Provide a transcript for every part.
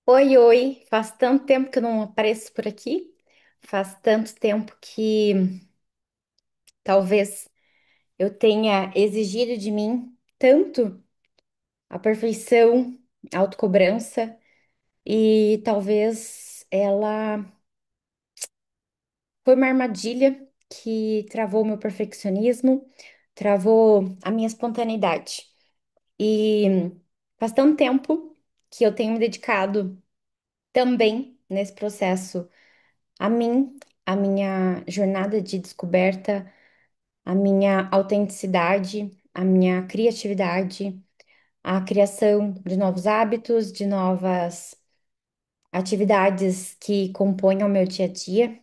Oi, oi, faz tanto tempo que eu não apareço por aqui, faz tanto tempo que talvez eu tenha exigido de mim tanto a perfeição, a autocobrança, e talvez ela foi uma armadilha que travou o meu perfeccionismo, travou a minha espontaneidade. E faz tanto tempo que eu tenho me dedicado também nesse processo a mim, a minha jornada de descoberta, a minha autenticidade, a minha criatividade, a criação de novos hábitos, de novas atividades que compõem o meu dia a dia.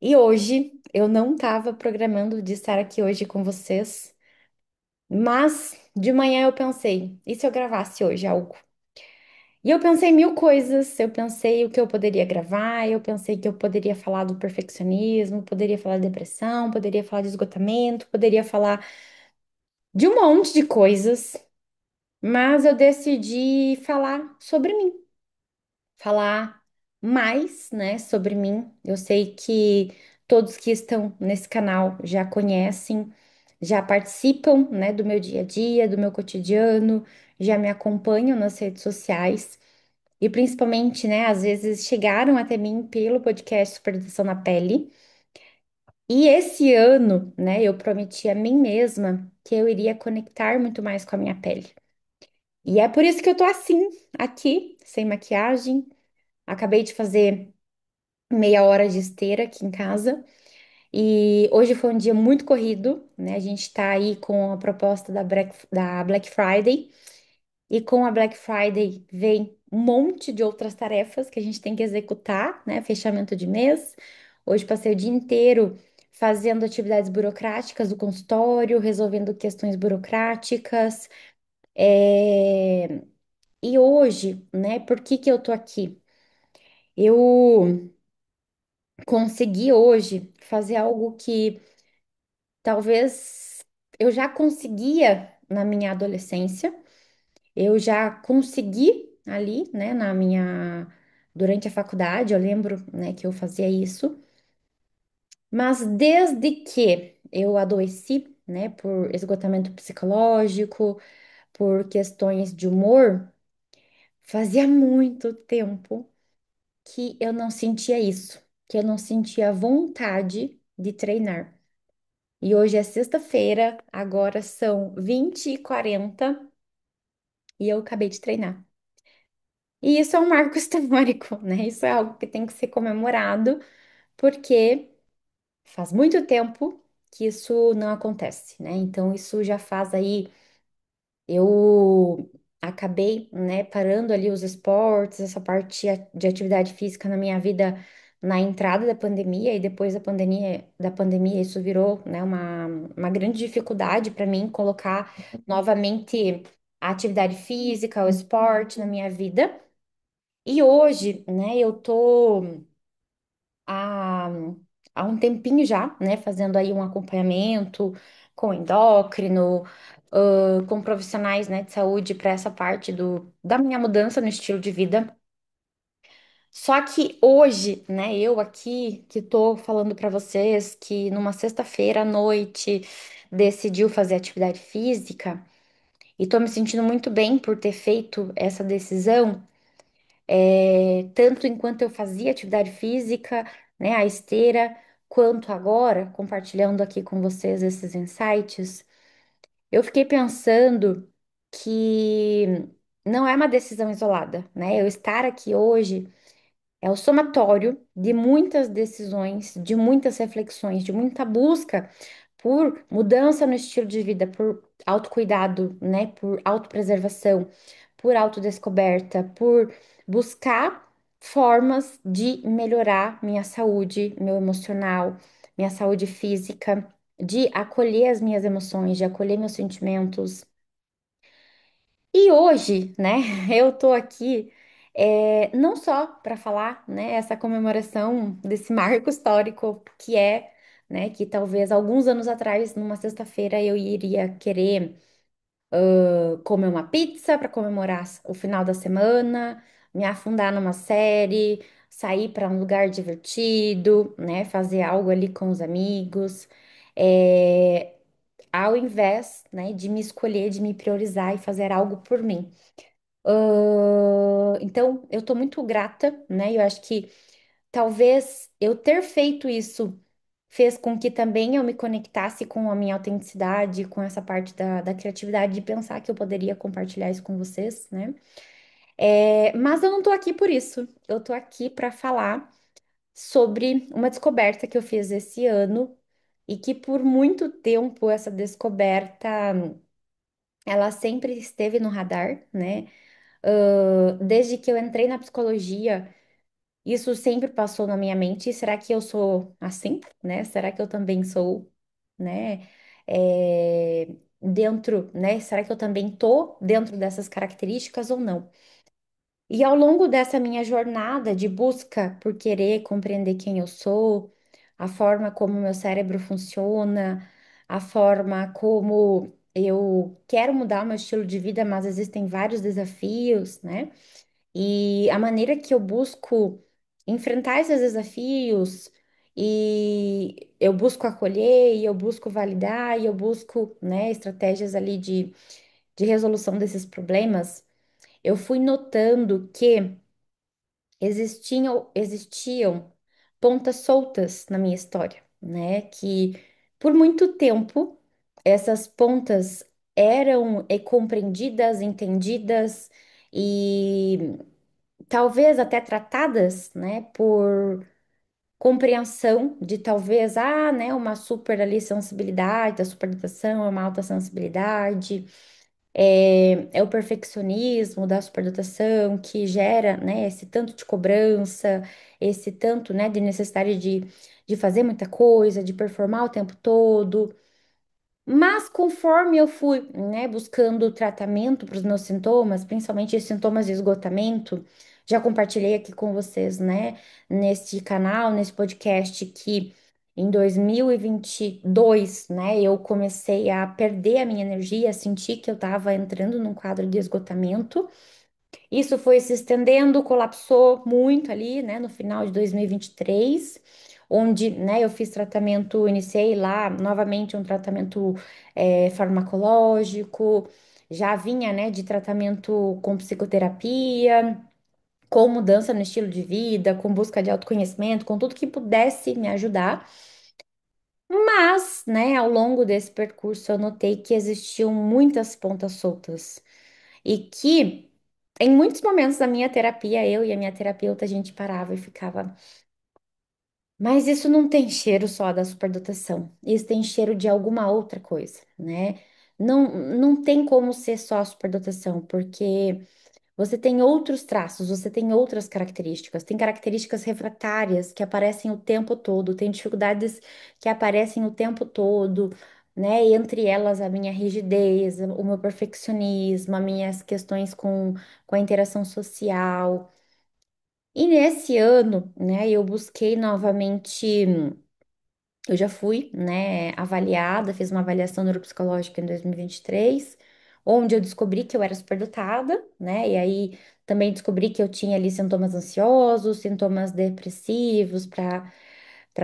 E hoje eu não estava programando de estar aqui hoje com vocês, mas de manhã eu pensei, e se eu gravasse hoje algo? E eu pensei mil coisas, eu pensei o que eu poderia gravar, eu pensei que eu poderia falar do perfeccionismo, poderia falar de depressão, poderia falar de esgotamento, poderia falar de um monte de coisas, mas eu decidi falar sobre mim, falar mais, né, sobre mim. Eu sei que todos que estão nesse canal já conhecem, já participam, né, do meu dia a dia, do meu cotidiano, já me acompanham nas redes sociais. E principalmente, né, às vezes chegaram até mim pelo podcast Superação na Pele. E esse ano, né, eu prometi a mim mesma que eu iria conectar muito mais com a minha pele. E é por isso que eu tô assim, aqui, sem maquiagem. Acabei de fazer meia hora de esteira aqui em casa. E hoje foi um dia muito corrido, né? A gente tá aí com a proposta da Black Friday. E com a Black Friday vem um monte de outras tarefas que a gente tem que executar, né? Fechamento de mês. Hoje passei o dia inteiro fazendo atividades burocráticas do consultório, resolvendo questões burocráticas. É, E hoje, né? Por que que eu tô aqui? Eu consegui hoje fazer algo que talvez eu já conseguia na minha adolescência. Eu já consegui ali, né, durante a faculdade, eu lembro, né, que eu fazia isso, mas desde que eu adoeci, né, por esgotamento psicológico, por questões de humor, fazia muito tempo que eu não sentia isso, que eu não sentia vontade de treinar. E hoje é sexta-feira, agora são 20h40 e eu acabei de treinar. E isso é um marco histórico, né? Isso é algo que tem que ser comemorado, porque faz muito tempo que isso não acontece, né? Então, isso já faz aí. Eu acabei, né, parando ali os esportes, essa parte de atividade física na minha vida na entrada da pandemia e depois da pandemia isso virou, né, uma grande dificuldade para mim colocar novamente a atividade física, o esporte na minha vida. E hoje, né, eu tô há, há um tempinho já, né, fazendo aí um acompanhamento com endócrino, com profissionais, né, de saúde para essa parte da minha mudança no estilo de vida. Só que hoje, né, eu aqui que tô falando para vocês que numa sexta-feira à noite decidiu fazer atividade física e tô me sentindo muito bem por ter feito essa decisão. Tanto enquanto eu fazia atividade física, né, a esteira, quanto agora, compartilhando aqui com vocês esses insights, eu fiquei pensando que não é uma decisão isolada, né? Eu estar aqui hoje é o somatório de muitas decisões, de muitas reflexões, de muita busca por mudança no estilo de vida, por autocuidado, né? Por autopreservação, por autodescoberta, por buscar formas de melhorar minha saúde, meu emocional, minha saúde física, de acolher as minhas emoções, de acolher meus sentimentos. E hoje, né, eu tô aqui não só para falar, né, essa comemoração desse marco histórico que é, né, que talvez alguns anos atrás, numa sexta-feira, eu iria querer comer uma pizza para comemorar o final da semana, me afundar numa série, sair para um lugar divertido, né? Fazer algo ali com os amigos, é, ao invés, né, de me escolher, de me priorizar e fazer algo por mim. Então, eu tô muito grata, né? Eu acho que talvez eu ter feito isso fez com que também eu me conectasse com a minha autenticidade, com essa parte da criatividade, de pensar que eu poderia compartilhar isso com vocês, né? Mas eu não tô aqui por isso. Eu tô aqui para falar sobre uma descoberta que eu fiz esse ano e que por muito tempo essa descoberta, ela sempre esteve no radar, né? Desde que eu entrei na psicologia, isso sempre passou na minha mente. Será que eu sou assim, né? Será que eu também sou, né? É, dentro, né? Será que eu também tô dentro dessas características ou não? E ao longo dessa minha jornada de busca por querer compreender quem eu sou, a forma como meu cérebro funciona, a forma como eu quero mudar o meu estilo de vida, mas existem vários desafios, né? E a maneira que eu busco enfrentar esses desafios, e eu busco acolher, e eu busco validar, e eu busco, né, estratégias ali de resolução desses problemas, eu fui notando que existiam pontas soltas na minha história, né? Que por muito tempo essas pontas eram compreendidas, entendidas e talvez até tratadas, né, por compreensão de talvez, né, uma super ali sensibilidade, da superdotação, é uma alta sensibilidade, é o perfeccionismo da superdotação que gera, né, esse tanto de cobrança, esse tanto, né, de necessidade de fazer muita coisa, de performar o tempo todo. Mas conforme eu fui, né, buscando tratamento para os meus sintomas, principalmente os sintomas de esgotamento, já compartilhei aqui com vocês, né, neste canal, nesse podcast, que em 2022, né, eu comecei a perder a minha energia, senti que eu estava entrando num quadro de esgotamento. Isso foi se estendendo, colapsou muito ali, né, no final de 2023, onde, né, eu fiz tratamento, iniciei lá novamente um tratamento farmacológico, já vinha, né, de tratamento com psicoterapia, com mudança no estilo de vida, com busca de autoconhecimento, com tudo que pudesse me ajudar. Mas, né, ao longo desse percurso eu notei que existiam muitas pontas soltas e que em muitos momentos da minha terapia, eu e a minha terapeuta, a gente parava e ficava. Mas isso não tem cheiro só da superdotação. Isso tem cheiro de alguma outra coisa, né? Não tem como ser só a superdotação, porque você tem outros traços, você tem outras características. Tem características refratárias que aparecem o tempo todo, tem dificuldades que aparecem o tempo todo, né? Entre elas a minha rigidez, o meu perfeccionismo, as minhas questões com a interação social. E nesse ano, né, eu busquei novamente. Eu já fui, né, avaliada, fiz uma avaliação neuropsicológica em 2023, onde eu descobri que eu era superdotada, né, e aí também descobri que eu tinha ali sintomas ansiosos, sintomas depressivos para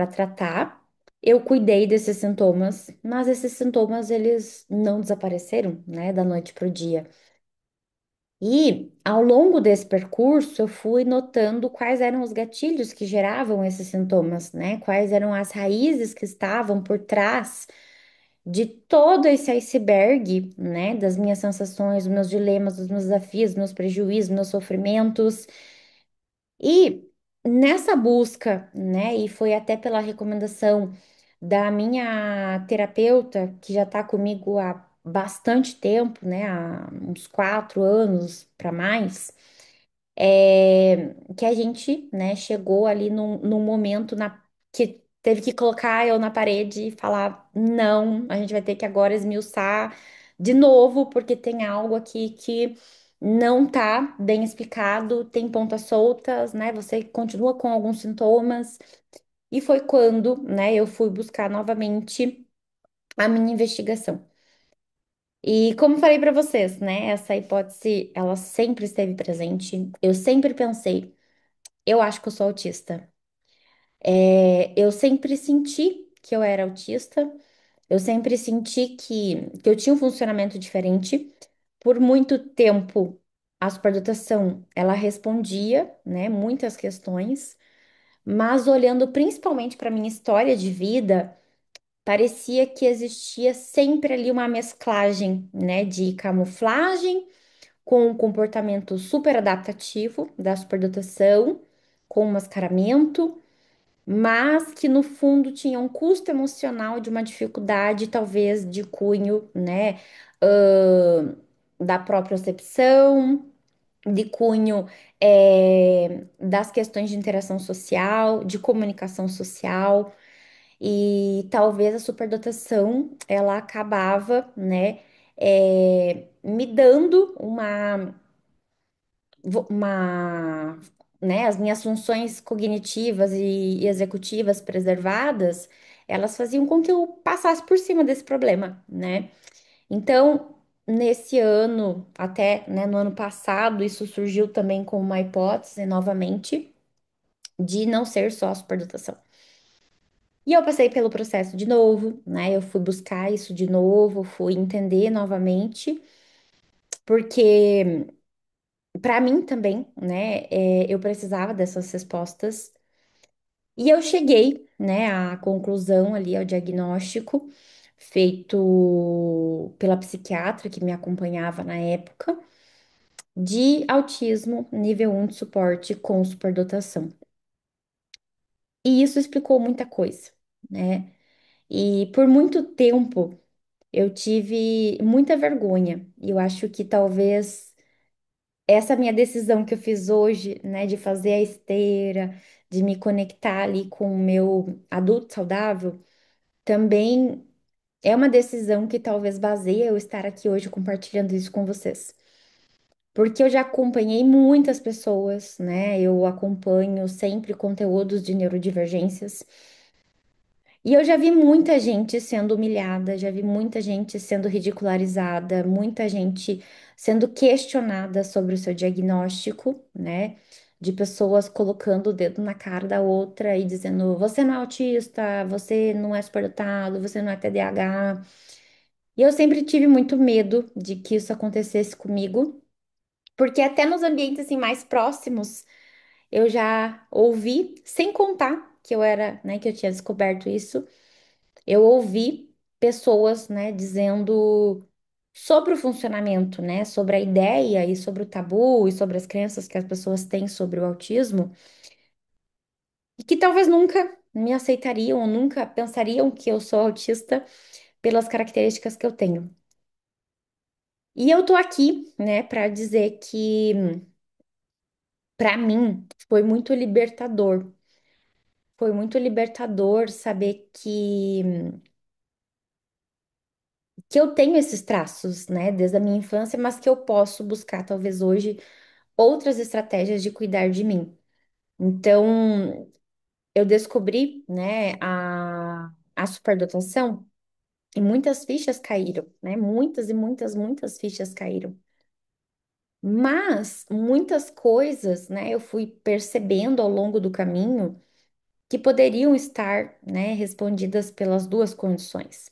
tratar. Eu cuidei desses sintomas, mas esses sintomas eles não desapareceram, né, da noite para o dia. E ao longo desse percurso, eu fui notando quais eram os gatilhos que geravam esses sintomas, né? Quais eram as raízes que estavam por trás de todo esse iceberg, né? Das minhas sensações, dos meus dilemas, dos meus desafios, dos meus prejuízos, dos meus sofrimentos. E nessa busca, né? E foi até pela recomendação da minha terapeuta, que já está comigo há bastante tempo, né? Há uns 4 anos para mais, que a gente, né, chegou ali num momento que teve que colocar eu na parede e falar: não, a gente vai ter que agora esmiuçar de novo, porque tem algo aqui que não tá bem explicado, tem pontas soltas, né? Você continua com alguns sintomas. E foi quando, né, eu fui buscar novamente a minha investigação. E como falei para vocês, né? Essa hipótese, ela sempre esteve presente. Eu sempre pensei, eu acho que eu sou autista. Eu sempre senti que eu era autista. Eu sempre senti que eu tinha um funcionamento diferente. Por muito tempo, a superdotação, ela respondia, né, muitas questões, mas olhando principalmente para minha história de vida, parecia que existia sempre ali uma mesclagem, né, de camuflagem com um comportamento super adaptativo da superdotação, com mascaramento, mas que no fundo tinha um custo emocional de uma dificuldade, talvez de cunho, né, ãh, da própria percepção, de cunho, das questões de interação social, de comunicação social, e talvez a superdotação ela acabava, né, me dando né, as minhas funções cognitivas e executivas preservadas, elas faziam com que eu passasse por cima desse problema, né? Então, nesse ano, até, né, no ano passado, isso surgiu também como uma hipótese, novamente, de não ser só a superdotação. E eu passei pelo processo de novo, né? Eu fui buscar isso de novo, fui entender novamente, porque para mim também, né, eu precisava dessas respostas. E eu cheguei, né, à conclusão ali, ao diagnóstico feito pela psiquiatra que me acompanhava na época, de autismo nível 1 de suporte com superdotação. E isso explicou muita coisa, né? E por muito tempo eu tive muita vergonha. E eu acho que talvez essa minha decisão que eu fiz hoje, né, de fazer a esteira, de me conectar ali com o meu adulto saudável, também é uma decisão que talvez baseia eu estar aqui hoje compartilhando isso com vocês. Porque eu já acompanhei muitas pessoas, né? Eu acompanho sempre conteúdos de neurodivergências. E eu já vi muita gente sendo humilhada, já vi muita gente sendo ridicularizada, muita gente sendo questionada sobre o seu diagnóstico, né? De pessoas colocando o dedo na cara da outra e dizendo: você não é autista, você não é superdotado, você não é TDAH. E eu sempre tive muito medo de que isso acontecesse comigo, porque até nos ambientes assim, mais próximos eu já ouvi, sem contar que eu era, né, que eu tinha descoberto isso. Eu ouvi pessoas, né, dizendo sobre o funcionamento, né, sobre a ideia e sobre o tabu e sobre as crenças que as pessoas têm sobre o autismo e que talvez nunca me aceitariam ou nunca pensariam que eu sou autista pelas características que eu tenho. E eu tô aqui, né, para dizer que para mim foi muito libertador. Foi muito libertador saber que eu tenho esses traços, né, desde a minha infância, mas que eu posso buscar, talvez hoje, outras estratégias de cuidar de mim. Então, eu descobri, né, a superdotação e muitas fichas caíram, né, muitas e muitas, muitas fichas caíram. Mas muitas coisas, né, eu fui percebendo ao longo do caminho que poderiam estar, né, respondidas pelas duas condições.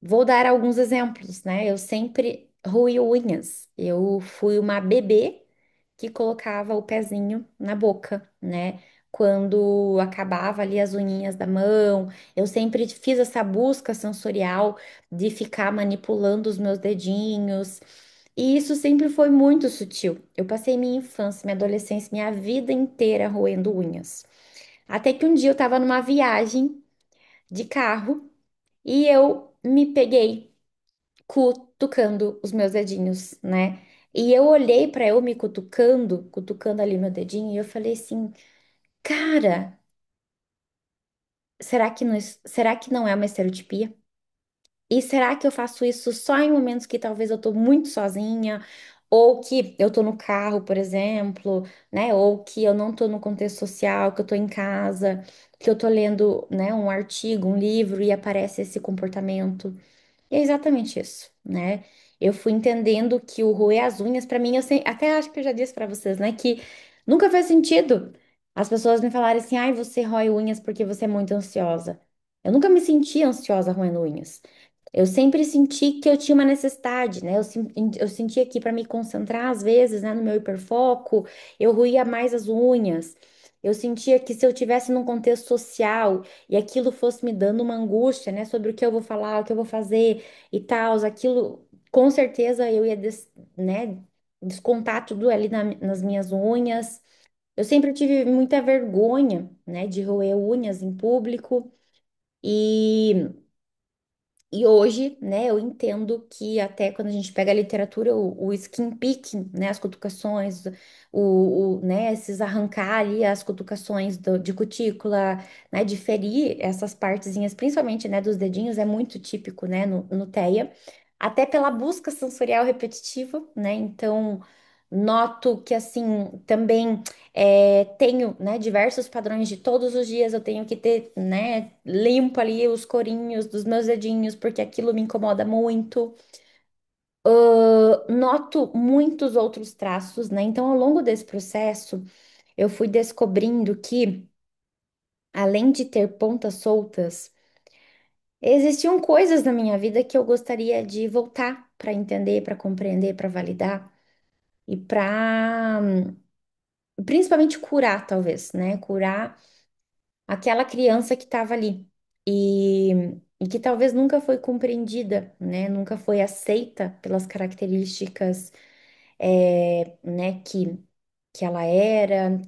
Vou dar alguns exemplos, né? Eu sempre roí unhas. Eu fui uma bebê que colocava o pezinho na boca, né? Quando acabava ali as unhinhas da mão, eu sempre fiz essa busca sensorial de ficar manipulando os meus dedinhos. E isso sempre foi muito sutil. Eu passei minha infância, minha adolescência, minha vida inteira roendo unhas. Até que um dia eu estava numa viagem de carro e eu me peguei cutucando os meus dedinhos, né? E eu olhei pra eu me cutucando, cutucando ali meu dedinho, e eu falei assim, cara, será que não é uma estereotipia? E será que eu faço isso só em momentos que talvez eu tô muito sozinha, ou que eu tô no carro, por exemplo, né? Ou que eu não tô no contexto social, que eu tô em casa, que eu tô lendo, né, um artigo, um livro e aparece esse comportamento. E é exatamente isso. né? Eu fui entendendo que o roer as unhas, pra mim, até acho que eu já disse pra vocês, né, que nunca fez sentido as pessoas me falarem assim, ai, você rói unhas porque você é muito ansiosa. Eu nunca me senti ansiosa roendo unhas. Eu sempre senti que eu tinha uma necessidade, né? Eu sentia que para me concentrar, às vezes, né, no meu hiperfoco, eu roía mais as unhas. Eu sentia que se eu tivesse num contexto social e aquilo fosse me dando uma angústia, né, sobre o que eu vou falar, o que eu vou fazer e tal, aquilo, com certeza eu ia, né, descontar tudo ali nas minhas unhas. Eu sempre tive muita vergonha, né, de roer unhas em público. E hoje, né, eu entendo que até quando a gente pega a literatura, o skin picking, né, as cutucações, né, esses arrancar ali as cutucações de cutícula, né, de ferir essas partezinhas, principalmente, né, dos dedinhos, é muito típico, né, no TEA, até pela busca sensorial repetitiva, né, então noto que, assim, também tenho, né, diversos padrões de todos os dias eu tenho que ter, né, limpo ali os corinhos dos meus dedinhos, porque aquilo me incomoda muito. Noto muitos outros traços, né? Então, ao longo desse processo, eu fui descobrindo que, além de ter pontas soltas, existiam coisas na minha vida que eu gostaria de voltar para entender, para compreender, para validar e para, principalmente, curar, talvez, né? Curar aquela criança que estava ali e, que talvez nunca foi compreendida, né? Nunca foi aceita pelas características, né? Que ela era,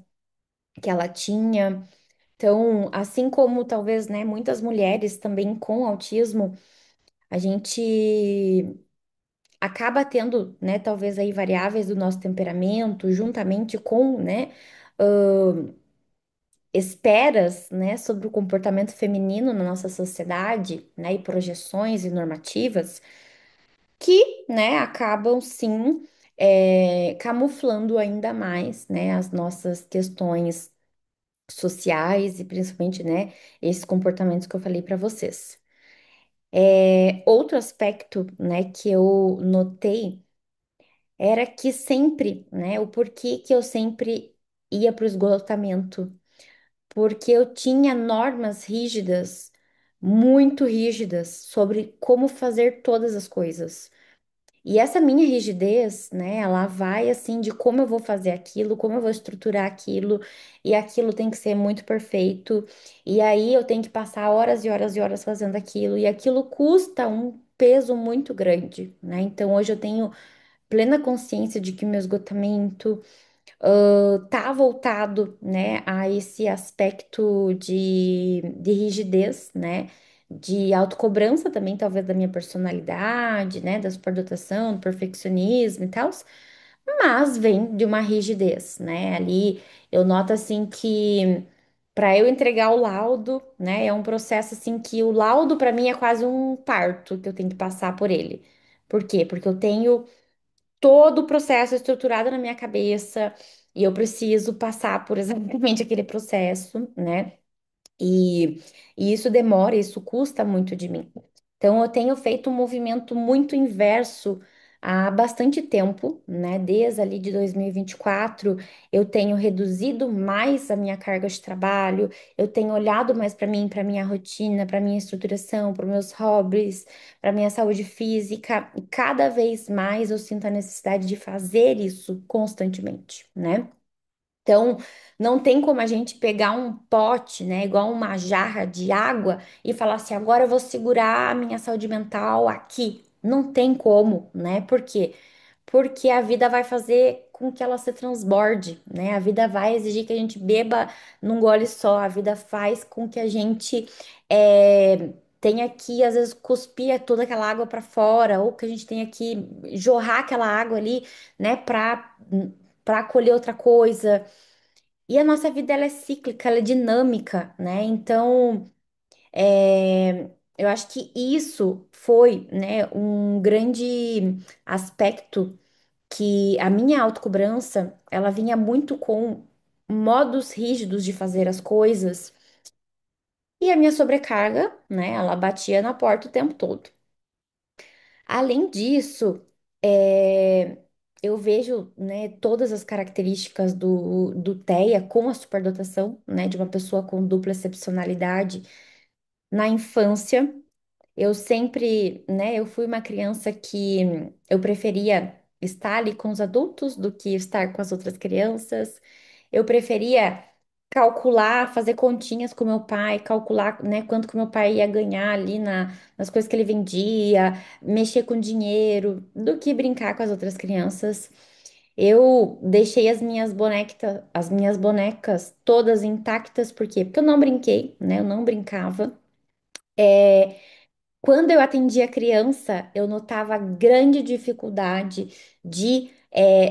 que ela tinha. Então, assim como talvez, né? Muitas mulheres também com autismo, a gente acaba tendo, né? Talvez aí variáveis do nosso temperamento, juntamente com, né? Esperas, né, sobre o comportamento feminino na nossa sociedade, né, e projeções e normativas que, né, acabam sim camuflando ainda mais, né, as nossas questões sociais e principalmente, né, esses comportamentos que eu falei para vocês. Outro aspecto, né, que eu notei era que sempre, né, o porquê que eu sempre ia para o esgotamento porque eu tinha normas rígidas, muito rígidas, sobre como fazer todas as coisas. E essa minha rigidez, né, ela vai assim de como eu vou fazer aquilo, como eu vou estruturar aquilo, e aquilo tem que ser muito perfeito. E aí eu tenho que passar horas e horas e horas fazendo aquilo, e aquilo custa um peso muito grande, né? Então hoje eu tenho plena consciência de que o meu esgotamento tá voltado, né, a esse aspecto de rigidez, né, de autocobrança também, talvez da minha personalidade, né, da superdotação, do perfeccionismo e tal, mas vem de uma rigidez, né, ali eu noto, assim, que para eu entregar o laudo, né, é um processo, assim, que o laudo para mim é quase um parto que eu tenho que passar por ele. Por quê? Porque eu tenho todo o processo estruturado na minha cabeça e eu preciso passar por exatamente aquele processo, né? E, isso demora, isso custa muito de mim. Então, eu tenho feito um movimento muito inverso há bastante tempo, né? Desde ali de 2024, eu tenho reduzido mais a minha carga de trabalho, eu tenho olhado mais para mim, para minha rotina, para minha estruturação, para meus hobbies, para minha saúde física. E cada vez mais eu sinto a necessidade de fazer isso constantemente, né? Então, não tem como a gente pegar um pote, né, igual uma jarra de água e falar assim, agora eu vou segurar a minha saúde mental aqui. Não tem como, né? Por quê? Porque a vida vai fazer com que ela se transborde, né? A vida vai exigir que a gente beba num gole só. A vida faz com que a gente tenha que, às vezes, cuspir toda aquela água para fora, ou que a gente tenha que jorrar aquela água ali, né, para colher outra coisa. E a nossa vida ela é cíclica, ela é dinâmica, né? Então, eu acho que isso foi, né, um grande aspecto que a minha autocobrança, ela vinha muito com modos rígidos de fazer as coisas e a minha sobrecarga, né, ela batia na porta o tempo todo. Além disso, é, eu vejo, né, todas as características do TEA com a superdotação, né, de uma pessoa com dupla excepcionalidade na infância. Eu sempre, né, eu fui uma criança que eu preferia estar ali com os adultos do que estar com as outras crianças. Eu preferia calcular, fazer continhas com meu pai, calcular, né, quanto que meu pai ia ganhar ali nas coisas que ele vendia, mexer com dinheiro, do que brincar com as outras crianças. Eu deixei as minhas bonecas todas intactas, por quê? Porque eu não brinquei, né? Eu não brincava. Quando eu atendia criança, eu notava grande dificuldade de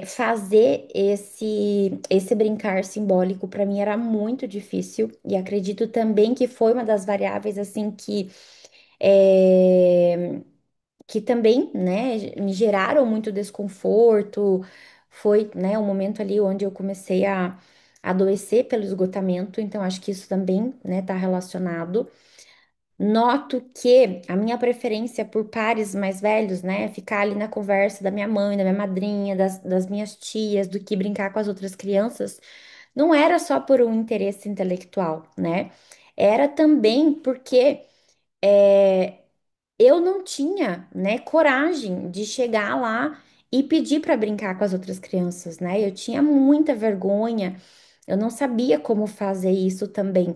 fazer esse brincar simbólico. Para mim era muito difícil e acredito também que foi uma das variáveis assim é, que também, né, me geraram muito desconforto. Foi, né, um momento ali onde eu comecei a adoecer pelo esgotamento. Então acho que isso também, né, está relacionado. Noto que a minha preferência por pares mais velhos, né, ficar ali na conversa da minha mãe, da minha madrinha, das minhas tias, do que brincar com as outras crianças, não era só por um interesse intelectual, né? Era também porque é, eu não tinha, né, coragem de chegar lá e pedir para brincar com as outras crianças, né? Eu tinha muita vergonha, eu não sabia como fazer isso também.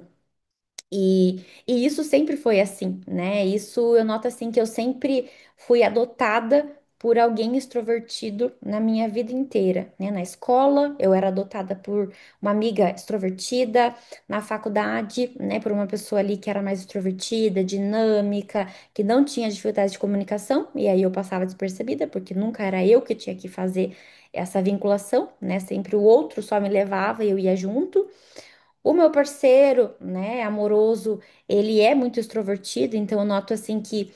E isso sempre foi assim, né? Isso eu noto assim que eu sempre fui adotada por alguém extrovertido na minha vida inteira, né? Na escola, eu era adotada por uma amiga extrovertida, na faculdade, né, por uma pessoa ali que era mais extrovertida, dinâmica, que não tinha dificuldade de comunicação, e aí eu passava despercebida, porque nunca era eu que tinha que fazer essa vinculação, né? Sempre o outro só me levava e eu ia junto. O meu parceiro, né, amoroso, ele é muito extrovertido, então eu noto assim que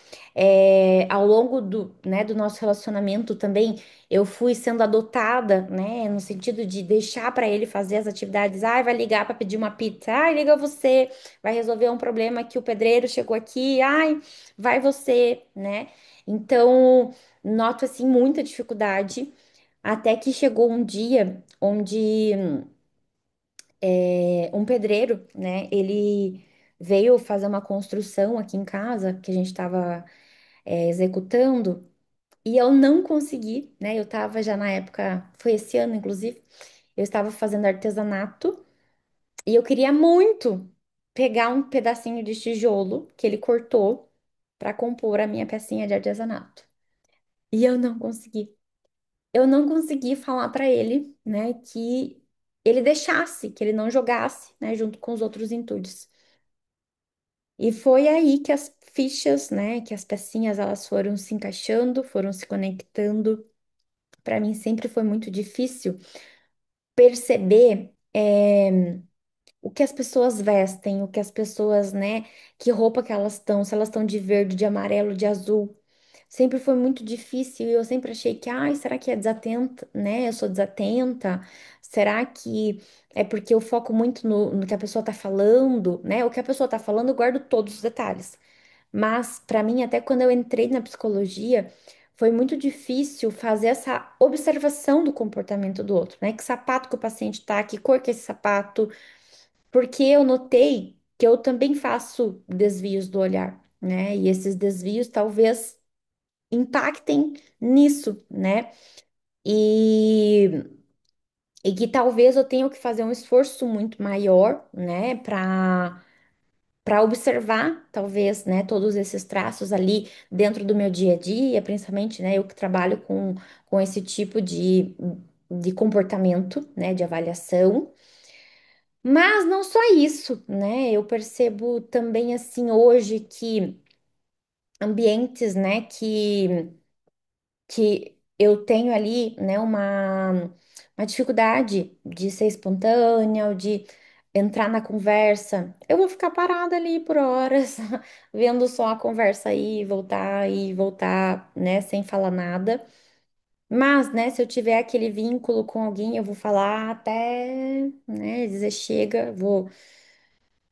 ao longo do nosso relacionamento também eu fui sendo adotada, né, no sentido de deixar para ele fazer as atividades. Ai, vai ligar para pedir uma pizza. Ai, liga você. Vai resolver um problema que o pedreiro chegou aqui. Ai, vai você, né? Então, noto assim muita dificuldade, até que chegou um dia onde um pedreiro, né? Ele veio fazer uma construção aqui em casa que a gente estava executando e eu não consegui, né? Eu estava já na época, foi esse ano, inclusive, eu estava fazendo artesanato e eu queria muito pegar um pedacinho de tijolo que ele cortou para compor a minha pecinha de artesanato. E eu não consegui. Eu não consegui falar para ele, né, que ele deixasse, que ele não jogasse, né, junto com os outros entulhos. E foi aí que as fichas, né, que as pecinhas elas foram se encaixando, foram se conectando. Para mim sempre foi muito difícil perceber o que as pessoas vestem, o que as pessoas, né, que roupa que elas estão, se elas estão de verde, de amarelo, de azul. Sempre foi muito difícil e eu sempre achei que, ai, será que é desatenta, né? Eu sou desatenta? Será que é porque eu foco muito no que a pessoa tá falando, né? O que a pessoa tá falando, eu guardo todos os detalhes. Mas, para mim, até quando eu entrei na psicologia, foi muito difícil fazer essa observação do comportamento do outro, né? Que sapato que o paciente tá, que cor que é esse sapato, porque eu notei que eu também faço desvios do olhar, né? E esses desvios talvez impactem nisso, né? E, e que talvez eu tenha que fazer um esforço muito maior, né, para observar, talvez, né, todos esses traços ali dentro do meu dia a dia, principalmente, né, eu que trabalho com esse tipo de comportamento, né, de avaliação. Mas não só isso, né? Eu percebo também assim hoje que ambientes, né, que eu tenho ali, né, uma dificuldade de ser espontânea, ou de entrar na conversa, eu vou ficar parada ali por horas, vendo só a conversa aí, e voltar, né, sem falar nada. Mas, né, se eu tiver aquele vínculo com alguém, eu vou falar até, né, dizer chega, vou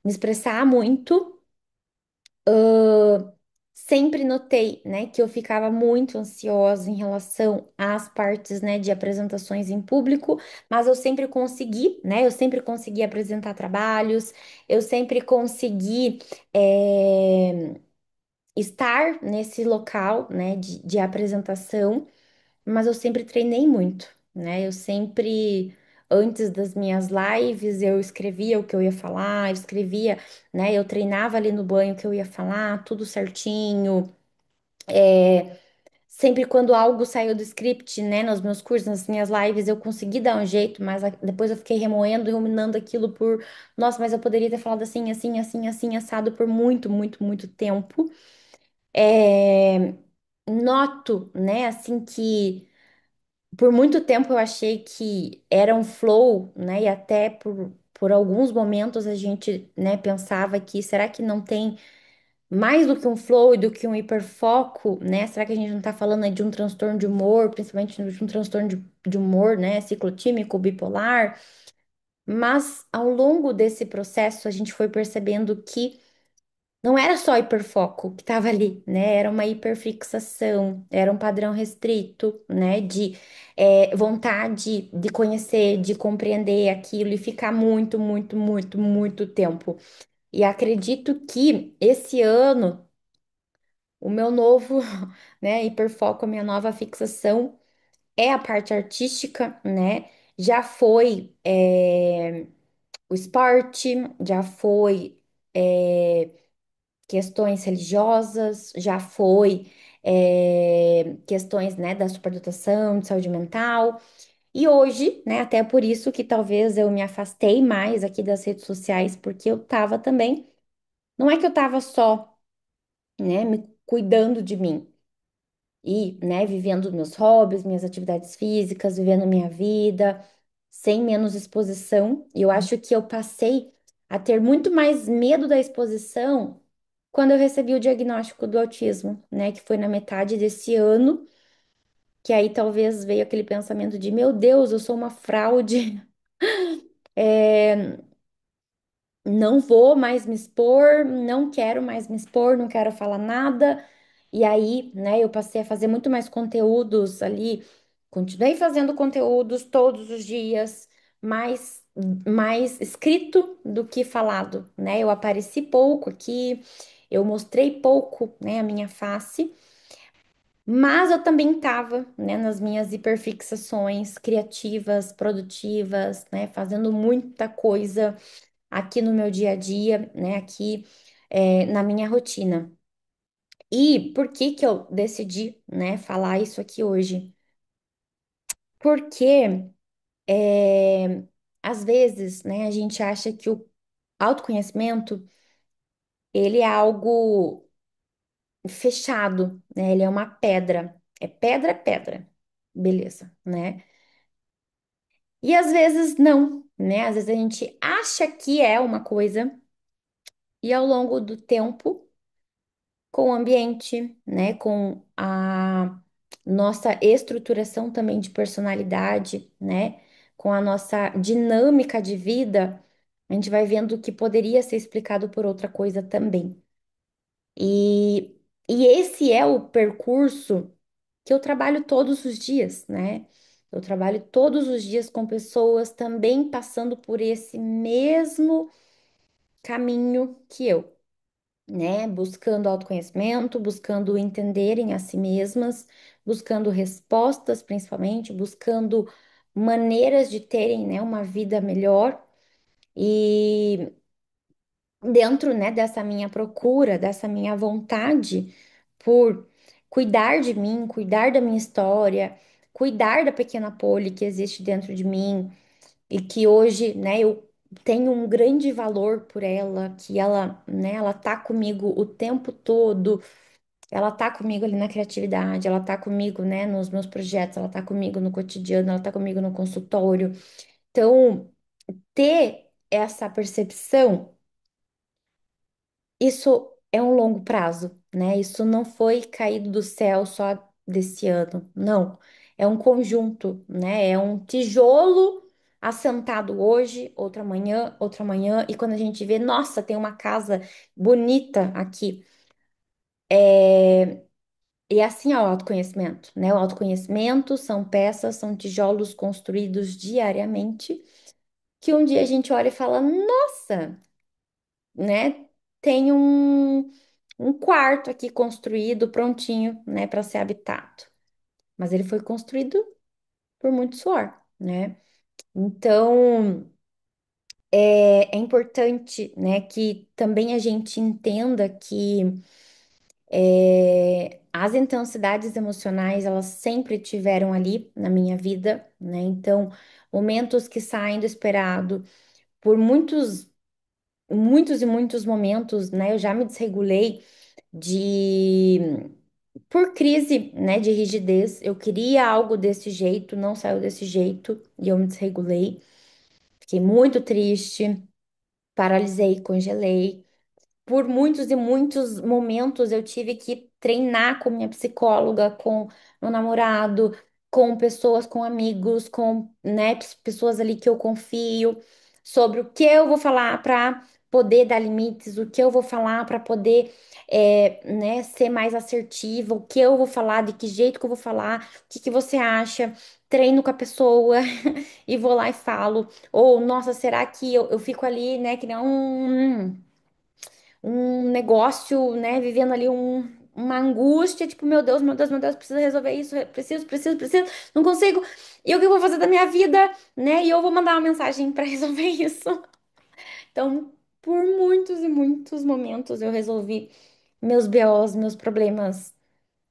me expressar muito. sempre notei, né, que eu ficava muito ansiosa em relação às partes, né, de apresentações em público, mas eu sempre consegui, né, eu sempre consegui apresentar trabalhos, eu sempre consegui, estar nesse local, né, de apresentação, mas eu sempre treinei muito, né, eu sempre, antes das minhas lives, eu escrevia o que eu ia falar, eu escrevia, né, eu treinava ali no banho o que eu ia falar, tudo certinho. Sempre quando algo saiu do script, né, nos meus cursos, nas minhas lives, eu consegui dar um jeito, mas depois eu fiquei remoendo e ruminando aquilo por, nossa, mas eu poderia ter falado assim, assim, assim, assim, assado por muito, muito, muito tempo. É, noto, né, assim que por muito tempo eu achei que era um flow, né, e até por alguns momentos a gente, né, pensava que será que não tem mais do que um flow e do que um hiperfoco, né? Será que a gente não tá falando aí de um transtorno de humor, principalmente de um transtorno de humor, né? Ciclotímico, bipolar. Mas ao longo desse processo, a gente foi percebendo que não era só hiperfoco que estava ali, né? Era uma hiperfixação, era um padrão restrito, né? De vontade de conhecer, de compreender aquilo e ficar muito, muito, muito, muito tempo. E acredito que esse ano o meu novo, né, hiperfoco, a minha nova fixação é a parte artística, né? Já foi o esporte, já foi é, questões religiosas, já foi questões, né, da superdotação, de saúde mental. E hoje, né, até por isso que talvez eu me afastei mais aqui das redes sociais, porque eu tava também, não é que eu tava só, né, me cuidando de mim. E, né, vivendo meus hobbies, minhas atividades físicas, vivendo minha vida, sem menos exposição. E eu acho que eu passei a ter muito mais medo da exposição quando eu recebi o diagnóstico do autismo, né, que foi na metade desse ano, que aí talvez veio aquele pensamento de, meu Deus, eu sou uma fraude. Não vou mais me expor, não quero mais me expor, não quero falar nada. E aí, né, eu passei a fazer muito mais conteúdos ali, continuei fazendo conteúdos todos os dias, mais escrito do que falado, né? Eu apareci pouco aqui, eu mostrei pouco, né, a minha face, mas eu também estava, né, nas minhas hiperfixações criativas, produtivas, né, fazendo muita coisa aqui no meu dia a dia, né, aqui na minha rotina. E por que que eu decidi, né, falar isso aqui hoje? Porque às vezes, né, a gente acha que o autoconhecimento ele é algo fechado, né? Ele é uma pedra. É pedra. Beleza, né? E às vezes não, né? Às vezes a gente acha que é uma coisa e ao longo do tempo com o ambiente, né, com a nossa estruturação também de personalidade, né, com a nossa dinâmica de vida, a gente vai vendo que poderia ser explicado por outra coisa também. E, e esse é o percurso que eu trabalho todos os dias, né? Eu trabalho todos os dias com pessoas também passando por esse mesmo caminho que eu, né? Buscando autoconhecimento, buscando entenderem a si mesmas, buscando respostas, principalmente, buscando maneiras de terem, né, uma vida melhor. E dentro, né, dessa minha procura, dessa minha vontade por cuidar de mim, cuidar da minha história, cuidar da pequena Polly que existe dentro de mim e que hoje, né, eu tenho um grande valor por ela, que ela, né, ela tá comigo o tempo todo, ela tá comigo ali na criatividade, ela tá comigo, né, nos meus projetos, ela tá comigo no cotidiano, ela tá comigo no consultório. Então, ter essa percepção, isso é um longo prazo, né? Isso não foi caído do céu só desse ano, não. É um conjunto, né? É um tijolo assentado hoje, outra amanhã, e quando a gente vê, nossa, tem uma casa bonita aqui. É, e assim é o autoconhecimento, né? O autoconhecimento são peças, são tijolos construídos diariamente, que um dia a gente olha e fala, nossa, né? Tem um quarto aqui construído, prontinho, né, para ser habitado. Mas ele foi construído por muito suor, né? Então, é importante, né, que também a gente entenda que as intensidades emocionais, elas sempre tiveram ali na minha vida, né? Então, momentos que saem do esperado, por muitos e muitos momentos, né? Eu já me desregulei de por crise, né, de rigidez. Eu queria algo desse jeito, não saiu desse jeito e eu me desregulei. Fiquei muito triste, paralisei, congelei. Por muitos e muitos momentos eu tive que treinar com minha psicóloga, com meu namorado, com pessoas, com amigos, com, né, pessoas ali que eu confio, sobre o que eu vou falar para poder dar limites, o que eu vou falar para poder, né, ser mais assertiva, o que eu vou falar, de que jeito que eu vou falar, o que que você acha? Treino com a pessoa e vou lá e falo. Ou, nossa, será que eu fico ali, né, que nem um negócio, né, vivendo ali uma angústia, tipo, meu Deus, meu Deus, meu Deus, preciso resolver isso, preciso, não consigo. E o que eu vou fazer da minha vida, né? E eu vou mandar uma mensagem para resolver isso. Então, por muitos e muitos momentos eu resolvi meus BOs, meus problemas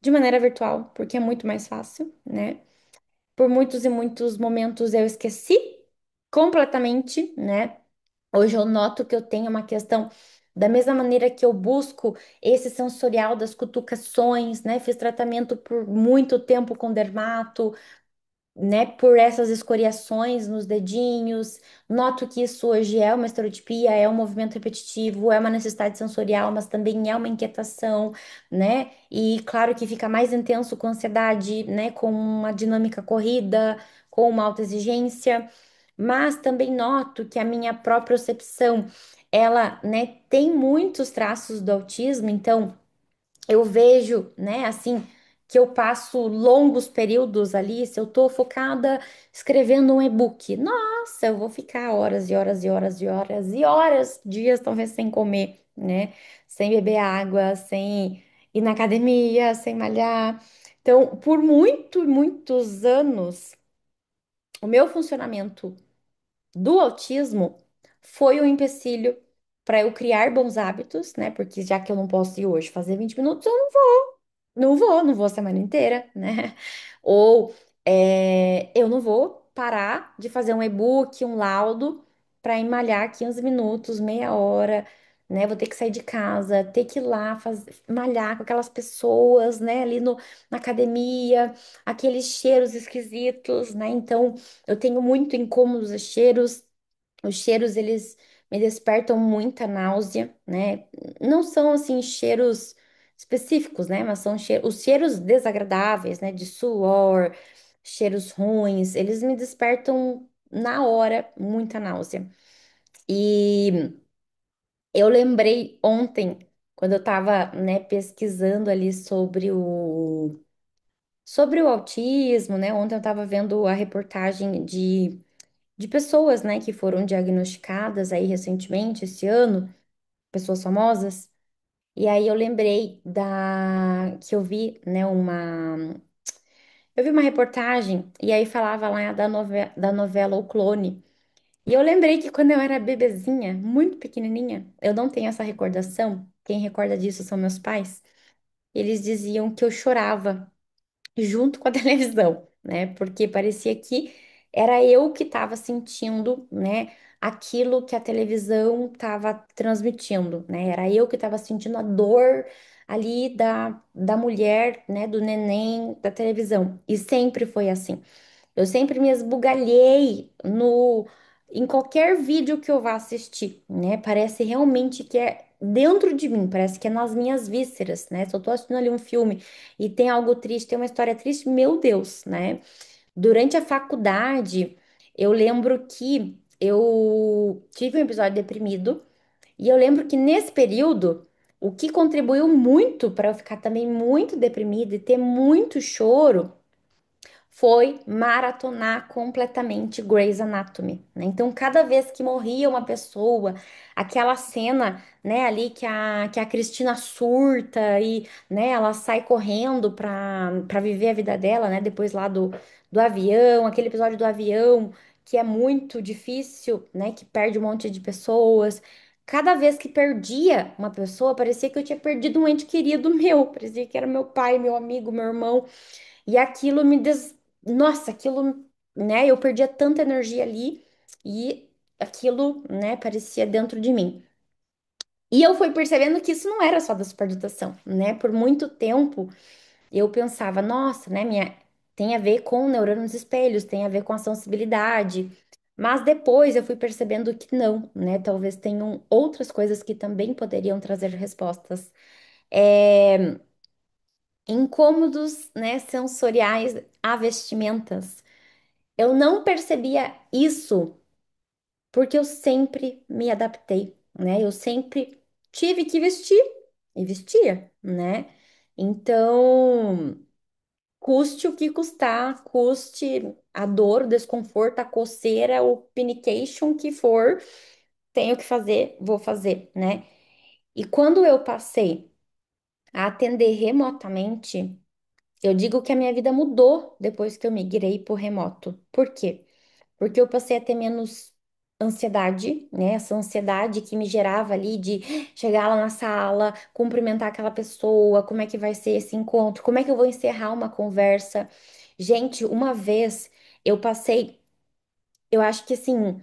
de maneira virtual, porque é muito mais fácil, né? Por muitos e muitos momentos eu esqueci completamente, né? Hoje eu noto que eu tenho uma questão, da mesma maneira que eu busco esse sensorial das cutucações, né? Fiz tratamento por muito tempo com dermato, né? Por essas escoriações nos dedinhos. Noto que isso hoje é uma estereotipia, é um movimento repetitivo, é uma necessidade sensorial, mas também é uma inquietação, né? E claro que fica mais intenso com ansiedade, né? Com uma dinâmica corrida, com uma alta exigência. Mas também noto que a minha própria percepção, ela, né, tem muitos traços do autismo, então eu vejo, né, assim, que eu passo longos períodos ali, se eu tô focada escrevendo um e-book, nossa, eu vou ficar horas e horas e horas e horas e horas, dias talvez sem comer, né, sem beber água, sem ir na academia, sem malhar. Então, por muitos anos, o meu funcionamento do autismo foi um empecilho para eu criar bons hábitos, né? Porque já que eu não posso ir hoje fazer 20 minutos, eu não vou a semana inteira, né? Ou eu não vou parar de fazer um e-book, um laudo para ir malhar 15 minutos, meia hora, né? Vou ter que sair de casa, ter que ir lá malhar com aquelas pessoas, né? Ali no, na academia, aqueles cheiros esquisitos, né? Então, eu tenho muito incômodos a cheiros. Os cheiros, eles me despertam muita náusea, né? Não são, assim, cheiros específicos, né? Mas são os cheiros desagradáveis, né? De suor, cheiros ruins, eles me despertam na hora muita náusea. E eu lembrei ontem, quando eu tava, né, pesquisando ali sobre o autismo, né? Ontem eu tava vendo a reportagem de pessoas, né, que foram diagnosticadas aí recentemente, esse ano, pessoas famosas. E aí eu lembrei que eu vi, né, eu vi uma reportagem e aí falava lá da novela O Clone. E eu lembrei que quando eu era bebezinha, muito pequenininha, eu não tenho essa recordação. Quem recorda disso são meus pais. Eles diziam que eu chorava junto com a televisão, né? Porque parecia que era eu que estava sentindo, né, aquilo que a televisão estava transmitindo, né? Era eu que estava sentindo a dor ali da mulher, né, do neném, da televisão. E sempre foi assim. Eu sempre me esbugalhei no em qualquer vídeo que eu vá assistir, né? Parece realmente que é dentro de mim, parece que é nas minhas vísceras, né? Se eu tô assistindo ali um filme e tem algo triste, tem uma história triste, meu Deus, né? Durante a faculdade, eu lembro que eu tive um episódio deprimido e eu lembro que nesse período o que contribuiu muito para eu ficar também muito deprimida e ter muito choro foi maratonar completamente Grey's Anatomy, né? Então, cada vez que morria uma pessoa, aquela cena, né, ali que a Cristina surta e, né, ela sai correndo para viver a vida dela, né, depois lá do avião, aquele episódio do avião que é muito difícil, né, que perde um monte de pessoas. Cada vez que perdia uma pessoa, parecia que eu tinha perdido um ente querido meu, parecia que era meu pai, meu amigo, meu irmão. E aquilo me Nossa, aquilo, né? Eu perdia tanta energia ali e aquilo, né, parecia dentro de mim. E eu fui percebendo que isso não era só da superdotação, né? Por muito tempo eu pensava, nossa, né, tem a ver com neurônios espelhos, tem a ver com a sensibilidade. Mas depois eu fui percebendo que não, né? Talvez tenham outras coisas que também poderiam trazer respostas. É, incômodos, né, sensoriais a vestimentas. Eu não percebia isso porque eu sempre me adaptei, né? Eu sempre tive que vestir e vestia, né? Então, custe o que custar, custe a dor, o desconforto, a coceira, o pinication que for, tenho que fazer, vou fazer, né? E quando eu passei a atender remotamente, eu digo que a minha vida mudou depois que eu migrei para o remoto. Por quê? Porque eu passei a ter menos ansiedade, né? Essa ansiedade que me gerava ali de chegar lá na sala, cumprimentar aquela pessoa, como é que vai ser esse encontro, como é que eu vou encerrar uma conversa. Gente, uma vez eu passei, eu acho que assim,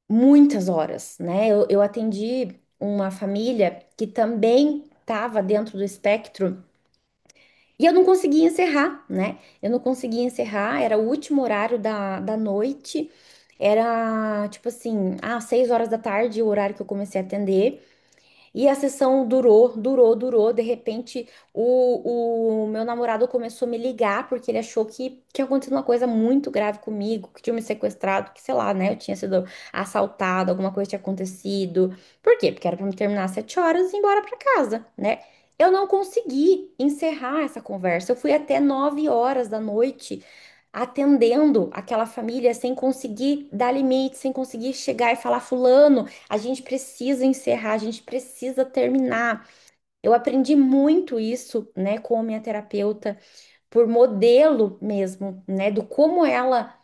muitas horas, né? Eu atendi uma família que também estava dentro do espectro. E eu não conseguia encerrar, né? Eu não conseguia encerrar, era o último horário da noite, era tipo assim, 6 horas da tarde, o horário que eu comecei a atender. E a sessão durou. De repente, o meu namorado começou a me ligar porque ele achou que tinha acontecido uma coisa muito grave comigo, que tinha me sequestrado, que sei lá, né? Eu tinha sido assaltada, alguma coisa tinha acontecido. Por quê? Porque era pra me terminar às 7 horas e ir embora pra casa, né? Eu não consegui encerrar essa conversa. Eu fui até 9 horas da noite atendendo aquela família sem conseguir dar limite, sem conseguir chegar e falar, fulano. A gente precisa encerrar, a gente precisa terminar. Eu aprendi muito isso, né, com a minha terapeuta, por modelo mesmo, né, do como ela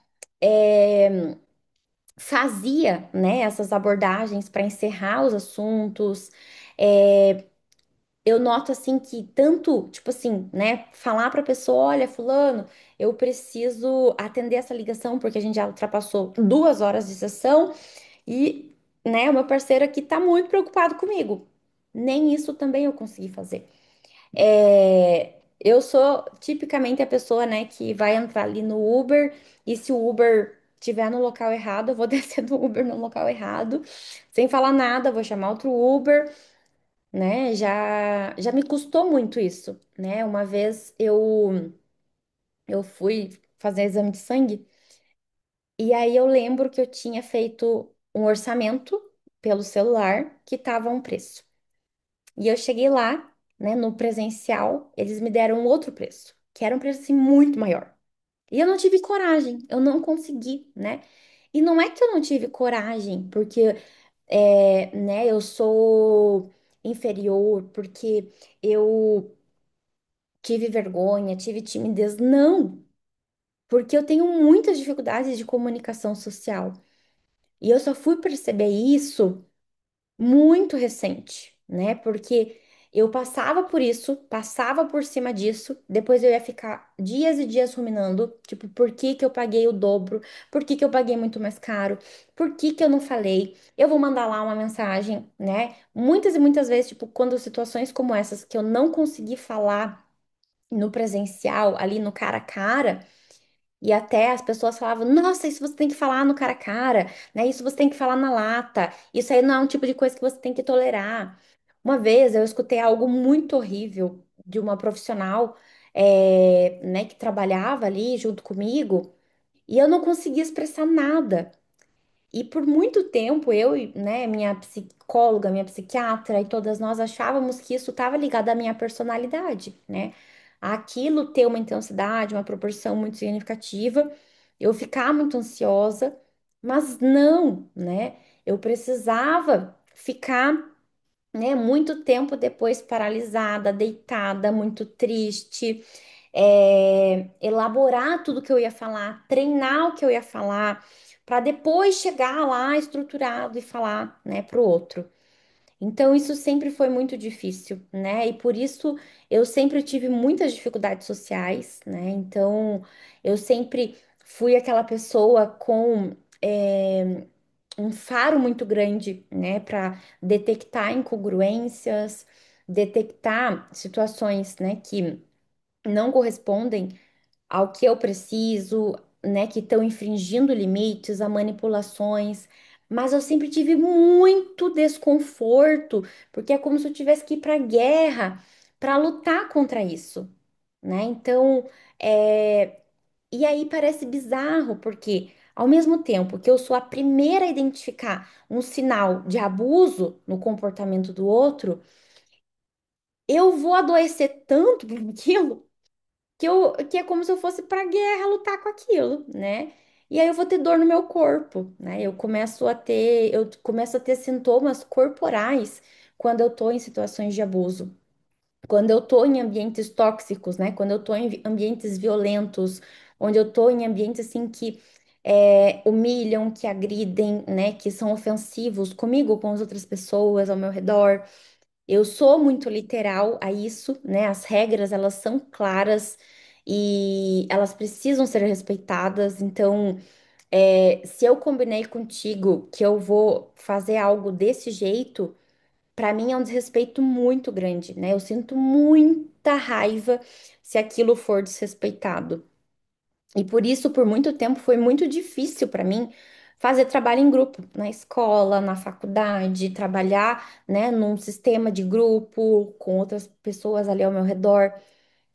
fazia, né, essas abordagens para encerrar os assuntos. É, eu noto assim que tanto, tipo assim, né, falar para a pessoa, olha, fulano, eu preciso atender essa ligação porque a gente já ultrapassou 2 horas de sessão. E, né, o meu parceiro aqui tá muito preocupado comigo. Nem isso também eu consegui fazer. Eu sou tipicamente a pessoa, né, que vai entrar ali no Uber e se o Uber tiver no local errado, eu vou descer do Uber no local errado, sem falar nada, vou chamar outro Uber, né? Já me custou muito isso, né? Uma vez eu fui fazer exame de sangue e aí eu lembro que eu tinha feito um orçamento pelo celular que tava um preço. E eu cheguei lá, né, no presencial, eles me deram um outro preço, que era um preço assim muito maior. E eu não tive coragem, eu não consegui, né? E não é que eu não tive coragem, porque né, eu sou inferior, porque eu tive vergonha, tive timidez. Não, porque eu tenho muitas dificuldades de comunicação social. E eu só fui perceber isso muito recente, né? Porque eu passava por isso, passava por cima disso, depois eu ia ficar dias e dias ruminando, tipo, por que que eu paguei o dobro? Por que que eu paguei muito mais caro? Por que que eu não falei? Eu vou mandar lá uma mensagem, né? Muitas e muitas vezes, tipo, quando situações como essas que eu não consegui falar no presencial, ali no cara a cara, e até as pessoas falavam, nossa, isso você tem que falar no cara a cara, né? Isso você tem que falar na lata. Isso aí não é um tipo de coisa que você tem que tolerar. Uma vez eu escutei algo muito horrível de uma profissional, né, que trabalhava ali junto comigo, e eu não conseguia expressar nada. E por muito tempo eu, né, minha psicóloga, minha psiquiatra e todas nós achávamos que isso estava ligado à minha personalidade, né? Aquilo ter uma intensidade, uma proporção muito significativa, eu ficar muito ansiosa, mas não, né? Eu precisava ficar, né, muito tempo depois paralisada, deitada, muito triste, elaborar tudo que eu ia falar, treinar o que eu ia falar, para depois chegar lá estruturado e falar, né, para o outro. Então, isso sempre foi muito difícil, né? E por isso eu sempre tive muitas dificuldades sociais, né? Então, eu sempre fui aquela pessoa com um faro muito grande, né, para detectar incongruências, detectar situações, né, que não correspondem ao que eu preciso, né, que estão infringindo limites, a manipulações, mas eu sempre tive muito desconforto, porque é como se eu tivesse que ir para a guerra para lutar contra isso, né? Então, e aí parece bizarro, porque ao mesmo tempo que eu sou a primeira a identificar um sinal de abuso no comportamento do outro, eu vou adoecer tanto por aquilo que é como se eu fosse pra guerra lutar com aquilo, né? E aí eu vou ter dor no meu corpo, né? Eu começo a ter sintomas corporais quando eu tô em situações de abuso, quando eu tô em ambientes tóxicos, né? Quando eu tô em ambientes violentos, onde eu tô em ambientes assim que humilham, que agridem, né? Que são ofensivos comigo, com as outras pessoas ao meu redor. Eu sou muito literal a isso, né? As regras, elas são claras e elas precisam ser respeitadas. Então, se eu combinei contigo que eu vou fazer algo desse jeito, para mim é um desrespeito muito grande, né? Eu sinto muita raiva se aquilo for desrespeitado. E por isso, por muito tempo, foi muito difícil para mim fazer trabalho em grupo, na escola, na faculdade, trabalhar, né, num sistema de grupo com outras pessoas ali ao meu redor.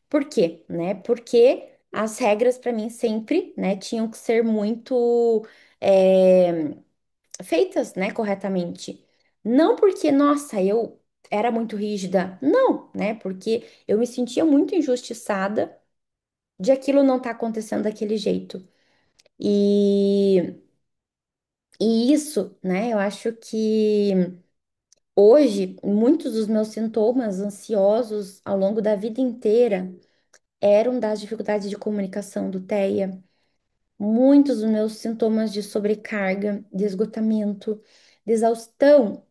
Por quê, né? Porque as regras para mim sempre, né, tinham que ser muito é, feitas, né, corretamente. Não porque, nossa, eu era muito rígida, não, né? Porque eu me sentia muito injustiçada de aquilo não estar acontecendo daquele jeito. E, e isso, né, eu acho que hoje muitos dos meus sintomas ansiosos ao longo da vida inteira eram das dificuldades de comunicação do TEA. Muitos dos meus sintomas de sobrecarga, de esgotamento, de exaustão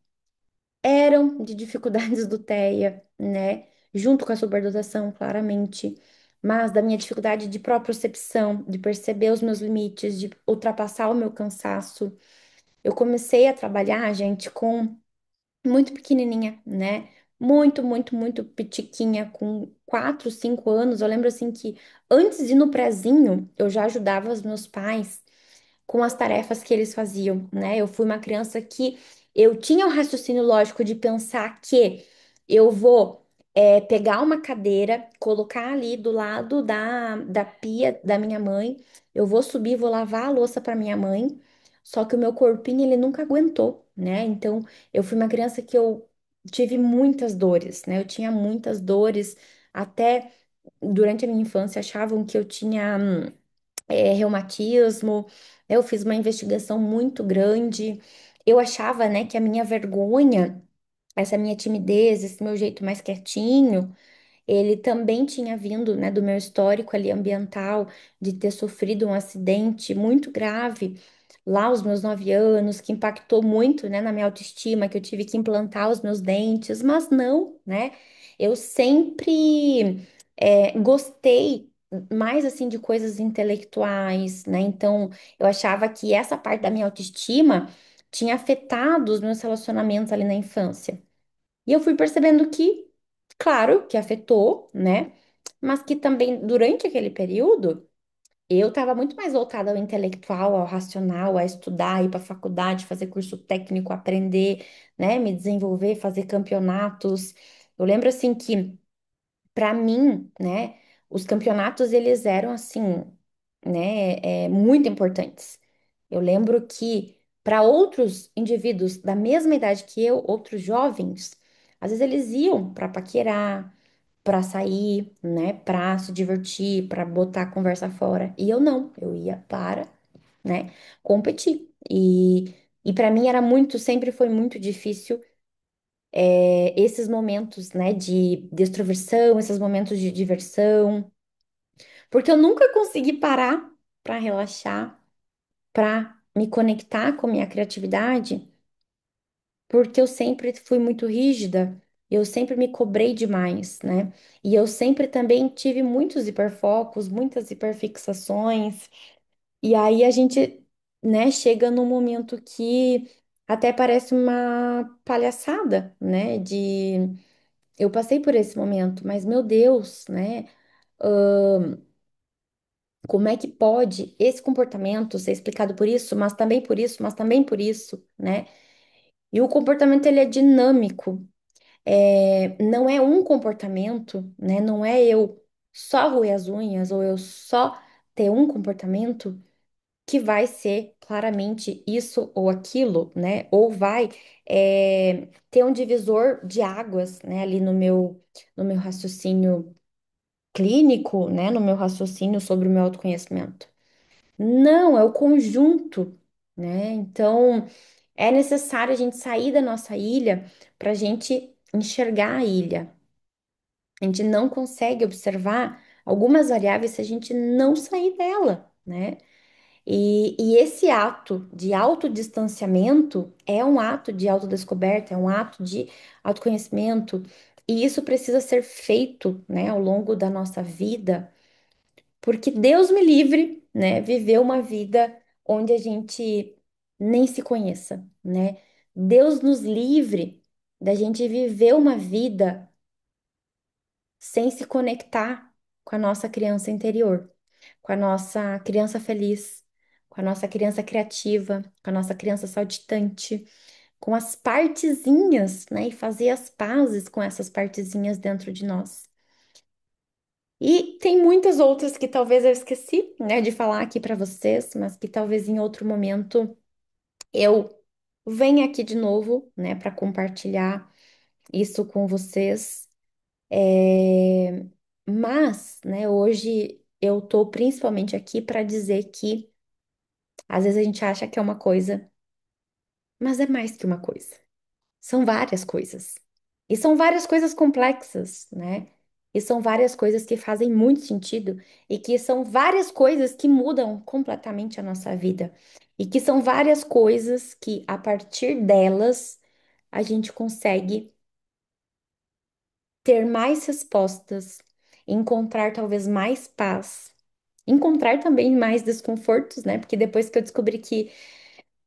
eram de dificuldades do TEA, né? Junto com a superdotação, claramente. Mas da minha dificuldade de propriocepção, de perceber os meus limites, de ultrapassar o meu cansaço. Eu comecei a trabalhar, gente, com muito pequenininha, né? Muito pitiquinha, com 4, 5 anos. Eu lembro assim que antes de ir no prezinho, eu já ajudava os meus pais com as tarefas que eles faziam, né? Eu fui uma criança que eu tinha o raciocínio lógico de pensar que eu vou pegar uma cadeira, colocar ali do lado da pia da minha mãe, eu vou subir, vou lavar a louça para minha mãe, só que o meu corpinho ele nunca aguentou, né? Então eu fui uma criança que eu tive muitas dores, né? Eu tinha muitas dores, até durante a minha infância achavam que eu tinha reumatismo. Eu fiz uma investigação muito grande. Eu achava, né, que a minha vergonha, essa minha timidez, esse meu jeito mais quietinho, ele também tinha vindo, né, do meu histórico ali ambiental, de ter sofrido um acidente muito grave lá aos meus 9 anos, que impactou muito, né, na minha autoestima, que eu tive que implantar os meus dentes, mas não, né? Eu sempre gostei mais assim de coisas intelectuais, né? Então, eu achava que essa parte da minha autoestima tinha afetado os meus relacionamentos ali na infância. E eu fui percebendo que, claro, que afetou, né? Mas que também, durante aquele período, eu estava muito mais voltada ao intelectual, ao racional, a estudar, ir para a faculdade, fazer curso técnico, aprender, né? Me desenvolver, fazer campeonatos. Eu lembro, assim, que, para mim, né? Os campeonatos, eles eram, assim, né? Muito importantes. Eu lembro que Para outros indivíduos da mesma idade que eu, outros jovens, às vezes eles iam para paquerar, para sair, né, para se divertir, para botar a conversa fora. E eu não, eu ia para, né, competir. E para mim era muito, sempre foi muito difícil esses momentos, né, de extroversão, esses momentos de diversão, porque eu nunca consegui parar para relaxar, para me conectar com a minha criatividade, porque eu sempre fui muito rígida, eu sempre me cobrei demais, né? E eu sempre também tive muitos hiperfocos, muitas hiperfixações, e aí a gente, né, chega num momento que até parece uma palhaçada, né? De eu passei por esse momento, mas meu Deus, né? Como é que pode esse comportamento ser explicado por isso, mas também por isso, mas também por isso, né? E o comportamento ele é dinâmico. Não é um comportamento, né? Não é eu só roer as unhas ou eu só ter um comportamento que vai ser claramente isso ou aquilo, né? Ou vai ter um divisor de águas, né? Ali no meu raciocínio clínico, né? No meu raciocínio sobre o meu autoconhecimento. Não, é o conjunto, né? Então, é necessário a gente sair da nossa ilha para a gente enxergar a ilha. A gente não consegue observar algumas variáveis se a gente não sair dela, né? E esse ato de autodistanciamento é um ato de autodescoberta, é um ato de autoconhecimento, e isso precisa ser feito, né, ao longo da nossa vida, porque Deus me livre, né, viver uma vida onde a gente nem se conheça, né? Deus nos livre da gente viver uma vida sem se conectar com a nossa criança interior, com a nossa criança feliz, com a nossa criança criativa, com a nossa criança saltitante, com as partezinhas, né? E fazer as pazes com essas partezinhas dentro de nós. E tem muitas outras que talvez eu esqueci, né, de falar aqui para vocês, mas que talvez em outro momento eu venha aqui de novo, né, para compartilhar isso com vocês. É, Mas, né, hoje eu tô principalmente aqui para dizer que às vezes a gente acha que é uma coisa, mas é mais que uma coisa. São várias coisas. E são várias coisas complexas, né? E são várias coisas que fazem muito sentido e que são várias coisas que mudam completamente a nossa vida. E que são várias coisas que, a partir delas, a gente consegue ter mais respostas, encontrar talvez mais paz, encontrar também mais desconfortos, né? Porque depois que eu descobri que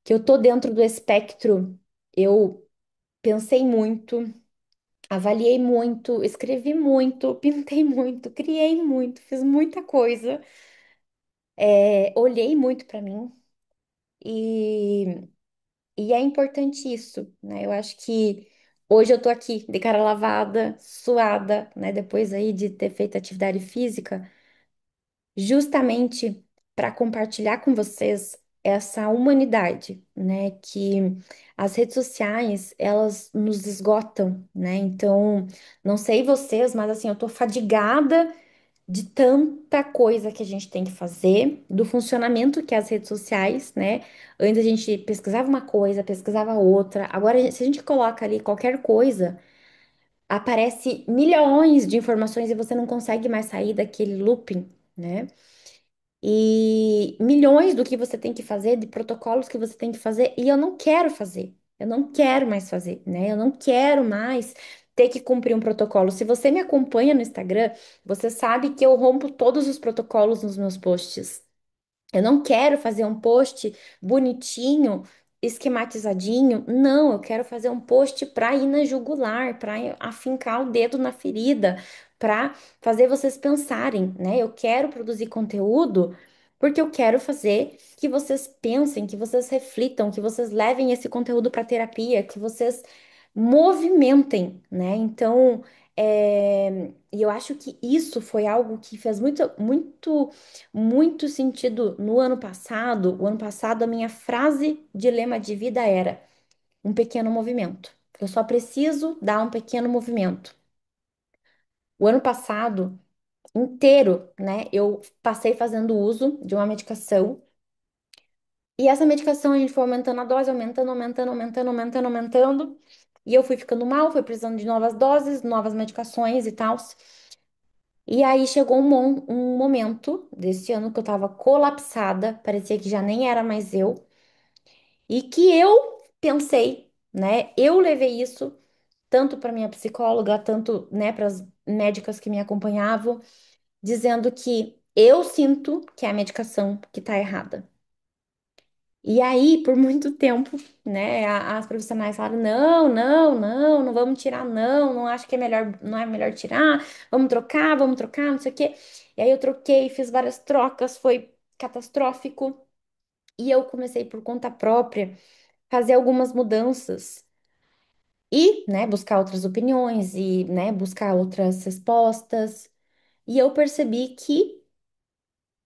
eu tô dentro do espectro, eu pensei muito, avaliei muito, escrevi muito, pintei muito, criei muito, fiz muita coisa, olhei muito para mim e, e é importante isso, né? Eu acho que hoje eu tô aqui de cara lavada, suada, né? Depois aí de ter feito atividade física, justamente para compartilhar com vocês essa humanidade, né? Que as redes sociais, elas nos esgotam, né? Então, não sei vocês, mas assim, eu tô fadigada de tanta coisa que a gente tem que fazer, do funcionamento que é as redes sociais, né? Antes a gente pesquisava uma coisa, pesquisava outra. Agora, se a gente coloca ali qualquer coisa, aparece milhões de informações e você não consegue mais sair daquele looping, né? E milhões do que você tem que fazer, de protocolos que você tem que fazer, e eu não quero fazer. Eu não quero mais fazer, né? Eu não quero mais ter que cumprir um protocolo. Se você me acompanha no Instagram, você sabe que eu rompo todos os protocolos nos meus posts. Eu não quero fazer um post bonitinho, esquematizadinho. Não, eu quero fazer um post para ir na jugular, para afincar o dedo na ferida, para fazer vocês pensarem, né? Eu quero produzir conteúdo porque eu quero fazer que vocês pensem, que vocês reflitam, que vocês levem esse conteúdo para terapia, que vocês movimentem, né? Então, E eu acho que isso foi algo que fez muito sentido no ano passado. O ano passado, a minha frase de lema de vida era um pequeno movimento. Eu só preciso dar um pequeno movimento. O ano passado inteiro, né, eu passei fazendo uso de uma medicação. E essa medicação a gente foi aumentando a dose, aumentando. E eu fui ficando mal, fui precisando de novas doses, novas medicações e tal. E aí chegou um momento desse ano que eu tava colapsada, parecia que já nem era mais eu, e que eu pensei, né? Eu levei isso tanto para minha psicóloga, tanto, né, para as médicas que me acompanhavam, dizendo que eu sinto que é a medicação que tá errada. E aí, por muito tempo, né, as profissionais falaram: não vamos tirar, não acho que é melhor, não é melhor tirar, vamos trocar, não sei o quê. E aí eu troquei, fiz várias trocas, foi catastrófico. E eu comecei por conta própria fazer algumas mudanças e, né, buscar outras opiniões e, né, buscar outras respostas. E eu percebi que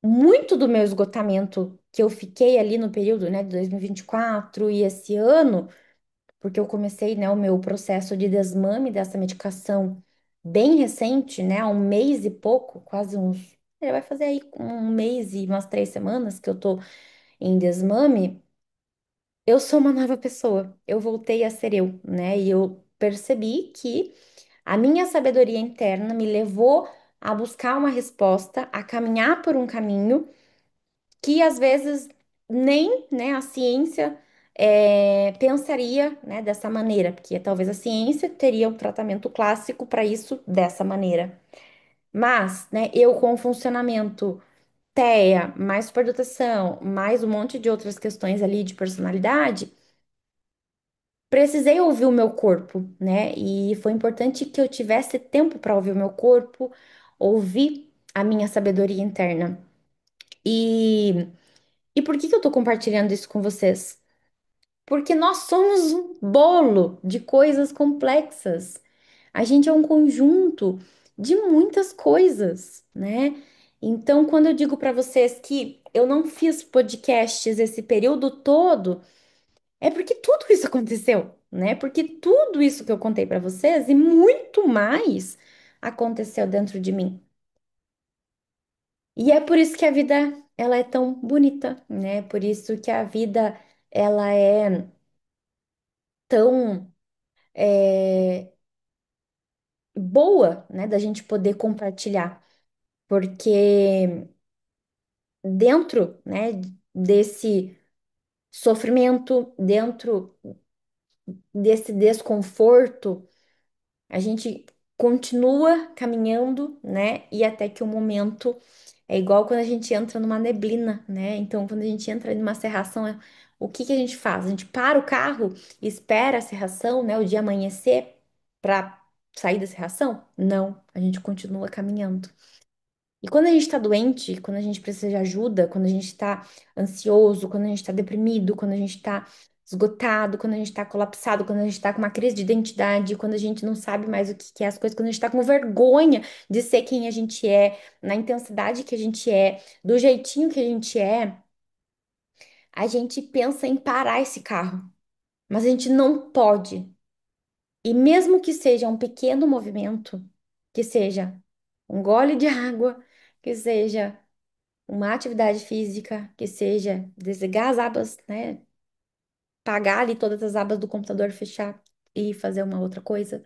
muito do meu esgotamento que eu fiquei ali no período, né, de 2024 e esse ano, porque eu comecei, né, o meu processo de desmame dessa medicação bem recente, né, há um mês e pouco, quase uns, vai fazer aí um mês e umas 3 semanas que eu tô em desmame, eu sou uma nova pessoa, eu voltei a ser eu, né, e eu percebi que a minha sabedoria interna me levou a buscar uma resposta, a caminhar por um caminho que às vezes nem, né, a ciência pensaria, né, dessa maneira, porque talvez a ciência teria um tratamento clássico para isso dessa maneira. Mas, né, eu com o funcionamento TEA, mais superdotação, mais um monte de outras questões ali de personalidade, precisei ouvir o meu corpo, né? E foi importante que eu tivesse tempo para ouvir o meu corpo, ouvir a minha sabedoria interna. E E por que que eu tô compartilhando isso com vocês? Porque nós somos um bolo de coisas complexas. A gente é um conjunto de muitas coisas, né? Então, quando eu digo para vocês que eu não fiz podcasts esse período todo, é porque tudo isso aconteceu, né? Porque tudo isso que eu contei para vocês e muito mais aconteceu dentro de mim. E é por isso que a vida ela é tão bonita, né? Por isso que a vida ela é tão boa, né? Da gente poder compartilhar, porque dentro, né? Desse sofrimento, dentro desse desconforto, a gente continua caminhando, né? E até que o momento é igual quando a gente entra numa neblina, né? Então, quando a gente entra numa cerração, o que que a gente faz? A gente para o carro, espera a cerração, né? O dia amanhecer para sair da cerração? Não, a gente continua caminhando. E quando a gente está doente, quando a gente precisa de ajuda, quando a gente está ansioso, quando a gente está deprimido, quando a gente está esgotado, quando a gente está colapsado, quando a gente está com uma crise de identidade, quando a gente não sabe mais o que que é as coisas, quando a gente está com vergonha de ser quem a gente é, na intensidade que a gente é, do jeitinho que a gente é, a gente pensa em parar esse carro, mas a gente não pode. E mesmo que seja um pequeno movimento, que seja um gole de água, que seja uma atividade física, que seja desligar as abas, né? Pagar ali todas as abas do computador, fechar e fazer uma outra coisa.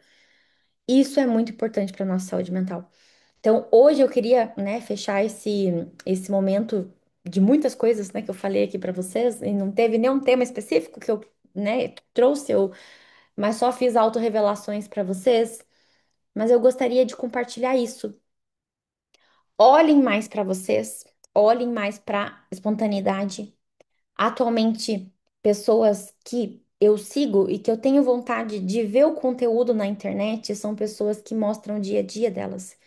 Isso é muito importante para nossa saúde mental. Então, hoje eu queria, né, fechar esse momento de muitas coisas, né, que eu falei aqui para vocês, e não teve nenhum tema específico que eu, né, trouxe, mas só fiz autorrevelações para vocês. Mas eu gostaria de compartilhar isso. Olhem mais para vocês, olhem mais para espontaneidade. Atualmente, pessoas que eu sigo e que eu tenho vontade de ver o conteúdo na internet são pessoas que mostram o dia a dia delas,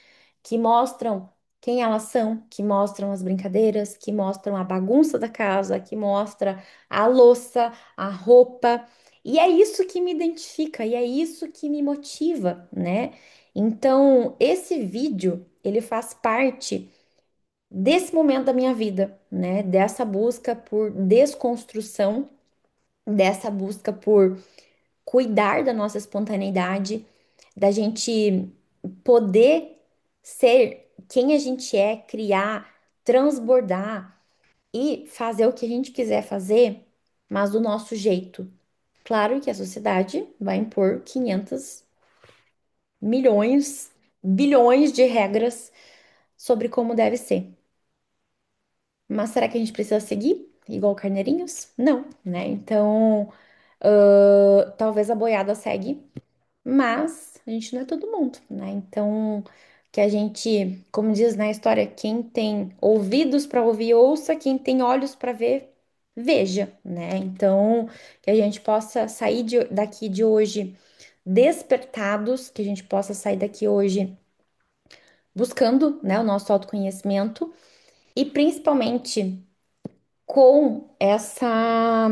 que mostram quem elas são, que mostram as brincadeiras, que mostram a bagunça da casa, que mostra a louça, a roupa. E é isso que me identifica e é isso que me motiva, né? Então, esse vídeo, ele faz parte desse momento da minha vida, né? Dessa busca por desconstrução, dessa busca por cuidar da nossa espontaneidade, da gente poder ser quem a gente é, criar, transbordar e fazer o que a gente quiser fazer, mas do nosso jeito. Claro que a sociedade vai impor 500 milhões, bilhões de regras sobre como deve ser. Mas será que a gente precisa seguir igual carneirinhos? Não, né? Então, talvez a boiada segue, mas a gente não é todo mundo, né? Então, que a gente, como diz na história, quem tem ouvidos para ouvir, ouça, quem tem olhos para ver, veja, né? Então, que a gente possa sair daqui de hoje despertados, que a gente possa sair daqui hoje buscando, né, o nosso autoconhecimento e principalmente com essa,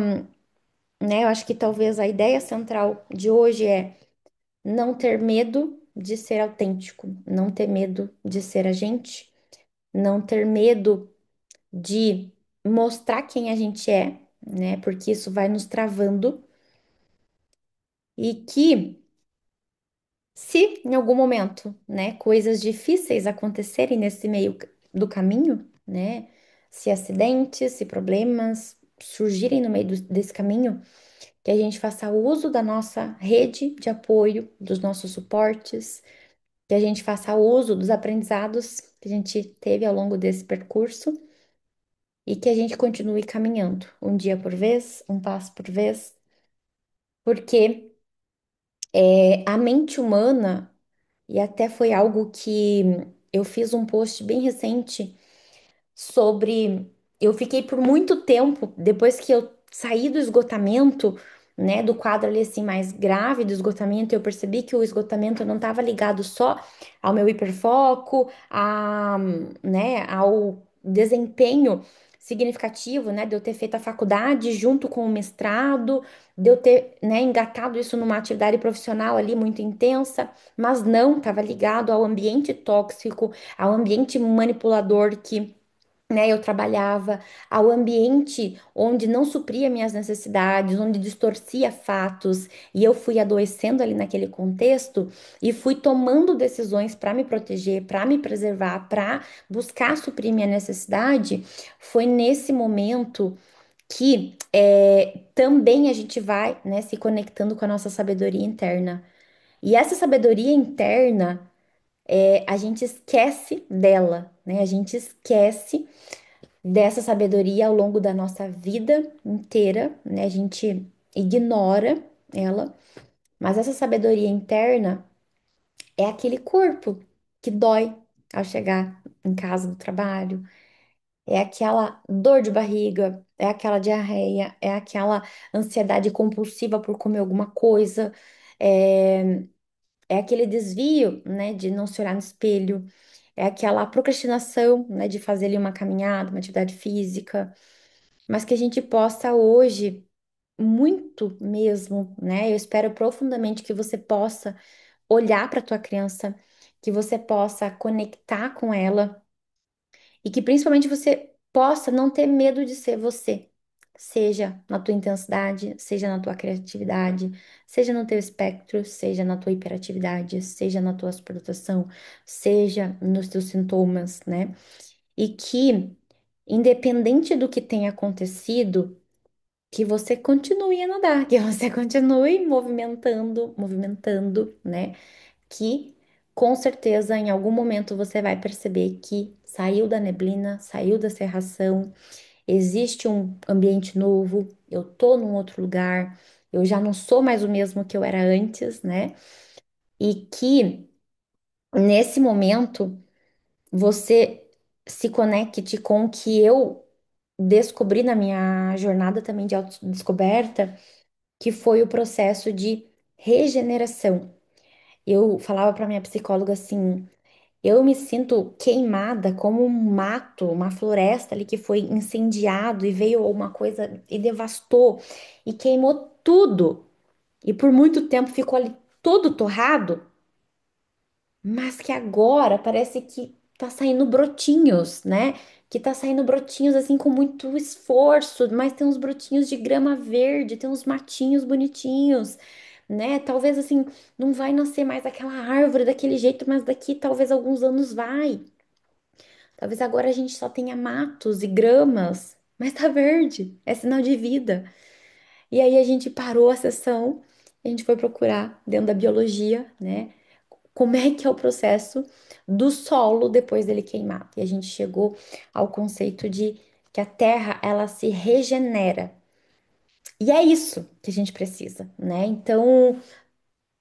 né, eu acho que talvez a ideia central de hoje é não ter medo de ser autêntico, não ter medo de ser a gente, não ter medo de mostrar quem a gente é, né? Porque isso vai nos travando e que se em algum momento, né, coisas difíceis acontecerem nesse meio do caminho, né? Se acidentes, se problemas surgirem no meio desse caminho, que a gente faça uso da nossa rede de apoio, dos nossos suportes, que a gente faça uso dos aprendizados que a gente teve ao longo desse percurso e que a gente continue caminhando, um dia por vez, um passo por vez, porque a mente humana, e até foi algo que eu fiz um post bem recente sobre. Eu fiquei por muito tempo, depois que eu saí do esgotamento, né, do quadro ali assim mais grave do esgotamento, eu percebi que o esgotamento não estava ligado só ao meu hiperfoco, né, ao desempenho significativo, né, de eu ter feito a faculdade junto com o mestrado, de eu ter, né, engatado isso numa atividade profissional ali muito intensa, mas não, estava ligado ao ambiente tóxico, ao ambiente manipulador que, né, eu trabalhava, ao ambiente onde não supria minhas necessidades, onde distorcia fatos, e eu fui adoecendo ali naquele contexto e fui tomando decisões para me proteger, para me preservar, para buscar suprir minha necessidade. Foi nesse momento que também a gente vai, né, se conectando com a nossa sabedoria interna. E essa sabedoria interna, a gente esquece dela, né? A gente esquece dessa sabedoria ao longo da nossa vida inteira, né? A gente ignora ela, mas essa sabedoria interna é aquele corpo que dói ao chegar em casa do trabalho, é aquela dor de barriga, é aquela diarreia, é aquela ansiedade compulsiva por comer alguma coisa, é, é aquele desvio, né, de não se olhar no espelho, é aquela procrastinação, né, de fazer ali uma caminhada, uma atividade física, mas que a gente possa hoje, muito mesmo, né? Eu espero profundamente que você possa olhar para tua criança, que você possa conectar com ela e que principalmente você possa não ter medo de ser você. Seja na tua intensidade, seja na tua criatividade, seja no teu espectro, seja na tua hiperatividade, seja na tua superdotação, seja nos teus sintomas, né? E que, independente do que tenha acontecido, que você continue a nadar, que você continue movimentando, movimentando, né? Que com certeza em algum momento você vai perceber que saiu da neblina, saiu da cerração, existe um ambiente novo, eu tô num outro lugar, eu já não sou mais o mesmo que eu era antes, né? E que nesse momento você se conecte com o que eu descobri na minha jornada também de autodescoberta, que foi o processo de regeneração. Eu falava para minha psicóloga assim: eu me sinto queimada como um mato, uma floresta ali que foi incendiado e veio uma coisa e devastou e queimou tudo. E por muito tempo ficou ali tudo torrado. mas que agora parece que tá saindo brotinhos, né? Que tá saindo brotinhos assim com muito esforço, mas tem uns brotinhos de grama verde, tem uns matinhos bonitinhos, né? Talvez assim não vai nascer mais aquela árvore daquele jeito, mas daqui talvez alguns anos vai. Talvez agora a gente só tenha matos e gramas, mas tá verde, é sinal de vida. E aí a gente parou a sessão, a gente foi procurar dentro da biologia, né? Como é que é o processo do solo depois dele queimar. E a gente chegou ao conceito de que a terra ela se regenera. E é isso que a gente precisa, né? Então,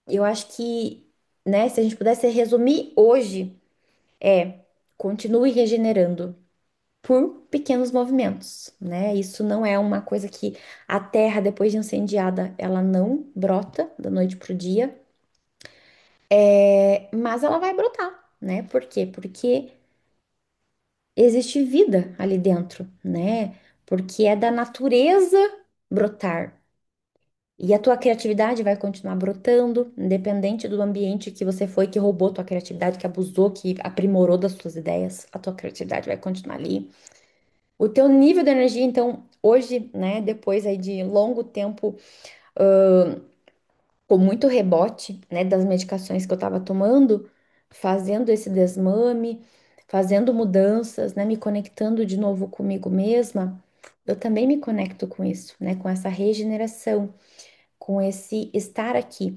eu acho que, né, se a gente pudesse resumir hoje, é continue regenerando por pequenos movimentos, né? Isso não é uma coisa que a terra, depois de incendiada, ela não brota da noite pro dia, mas ela vai brotar, né? Por quê? Porque existe vida ali dentro, né? Porque é da natureza brotar. E a tua criatividade vai continuar brotando, independente do ambiente que você foi, que roubou tua criatividade, que abusou, que aprimorou das tuas ideias, a tua criatividade vai continuar ali. O teu nível de energia, então, hoje, né, depois aí de longo tempo, com muito rebote, né, das medicações que eu tava tomando, fazendo esse desmame, fazendo mudanças, né, me conectando de novo comigo mesma, eu também me conecto com isso, né, com essa regeneração, com esse estar aqui.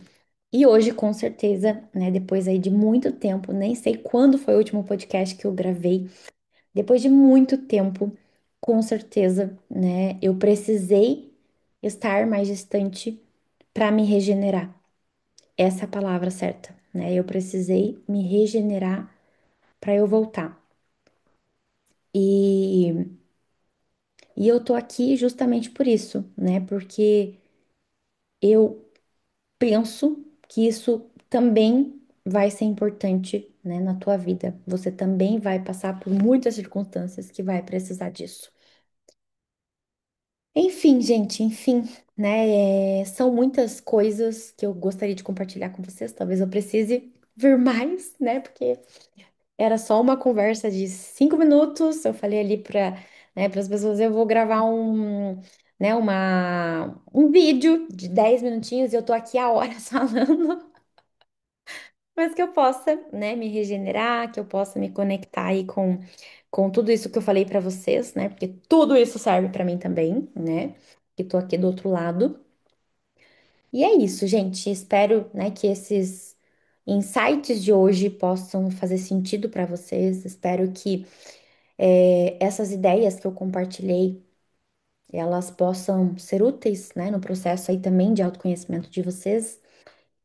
E hoje, com certeza, né, depois aí de muito tempo, nem sei quando foi o último podcast que eu gravei, depois de muito tempo, com certeza, né, eu precisei estar mais distante para me regenerar. Essa é a palavra certa, né? Eu precisei me regenerar para eu voltar. E, e eu tô aqui justamente por isso, né? Porque eu penso que isso também vai ser importante, né, na tua vida. Você também vai passar por muitas circunstâncias que vai precisar disso. Enfim, gente, enfim, né? São muitas coisas que eu gostaria de compartilhar com vocês. Talvez eu precise vir mais, né? Porque era só uma conversa de 5 minutos. Eu falei ali para, né, para as pessoas, eu vou gravar um vídeo de 10 minutinhos e eu tô aqui há horas falando, mas que eu possa, né, me regenerar, que eu possa me conectar aí com tudo isso que eu falei para vocês, né? Porque tudo isso serve para mim também, né? Que tô aqui do outro lado. E é isso, gente. Espero, né, que esses insights de hoje possam fazer sentido para vocês. Espero que essas ideias que eu compartilhei, elas possam ser úteis, né, no processo aí também de autoconhecimento de vocês.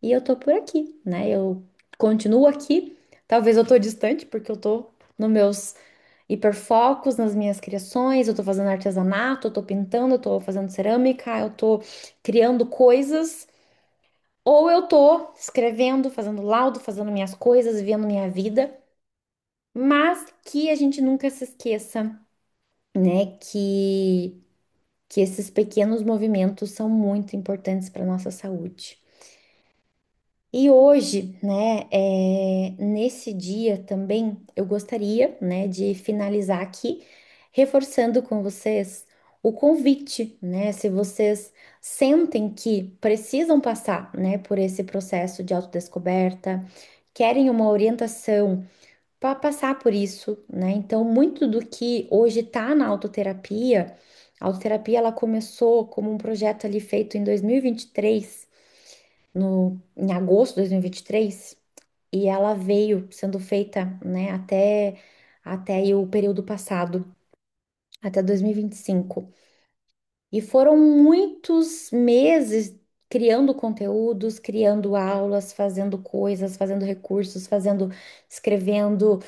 E eu tô por aqui, né? Eu continuo aqui. Talvez eu tô distante, porque eu tô nos meus hiperfocos, nas minhas criações, eu tô fazendo artesanato, eu tô pintando, eu tô fazendo cerâmica, eu tô criando coisas. Ou eu tô escrevendo, fazendo laudo, fazendo minhas coisas, vivendo minha vida, mas que a gente nunca se esqueça, né, que esses pequenos movimentos são muito importantes para nossa saúde. E hoje, né, nesse dia também, eu gostaria, né, de finalizar aqui reforçando com vocês o convite, né, se vocês sentem que precisam passar, né, por esse processo de autodescoberta, querem uma orientação para passar por isso, né, então muito do que hoje está na autoterapia, a autoterapia ela começou como um projeto ali feito em 2023 em agosto de 2023, e ela veio sendo feita, né, até aí o período passado, até 2025. E foram muitos meses criando conteúdos, criando aulas, fazendo coisas, fazendo recursos, escrevendo,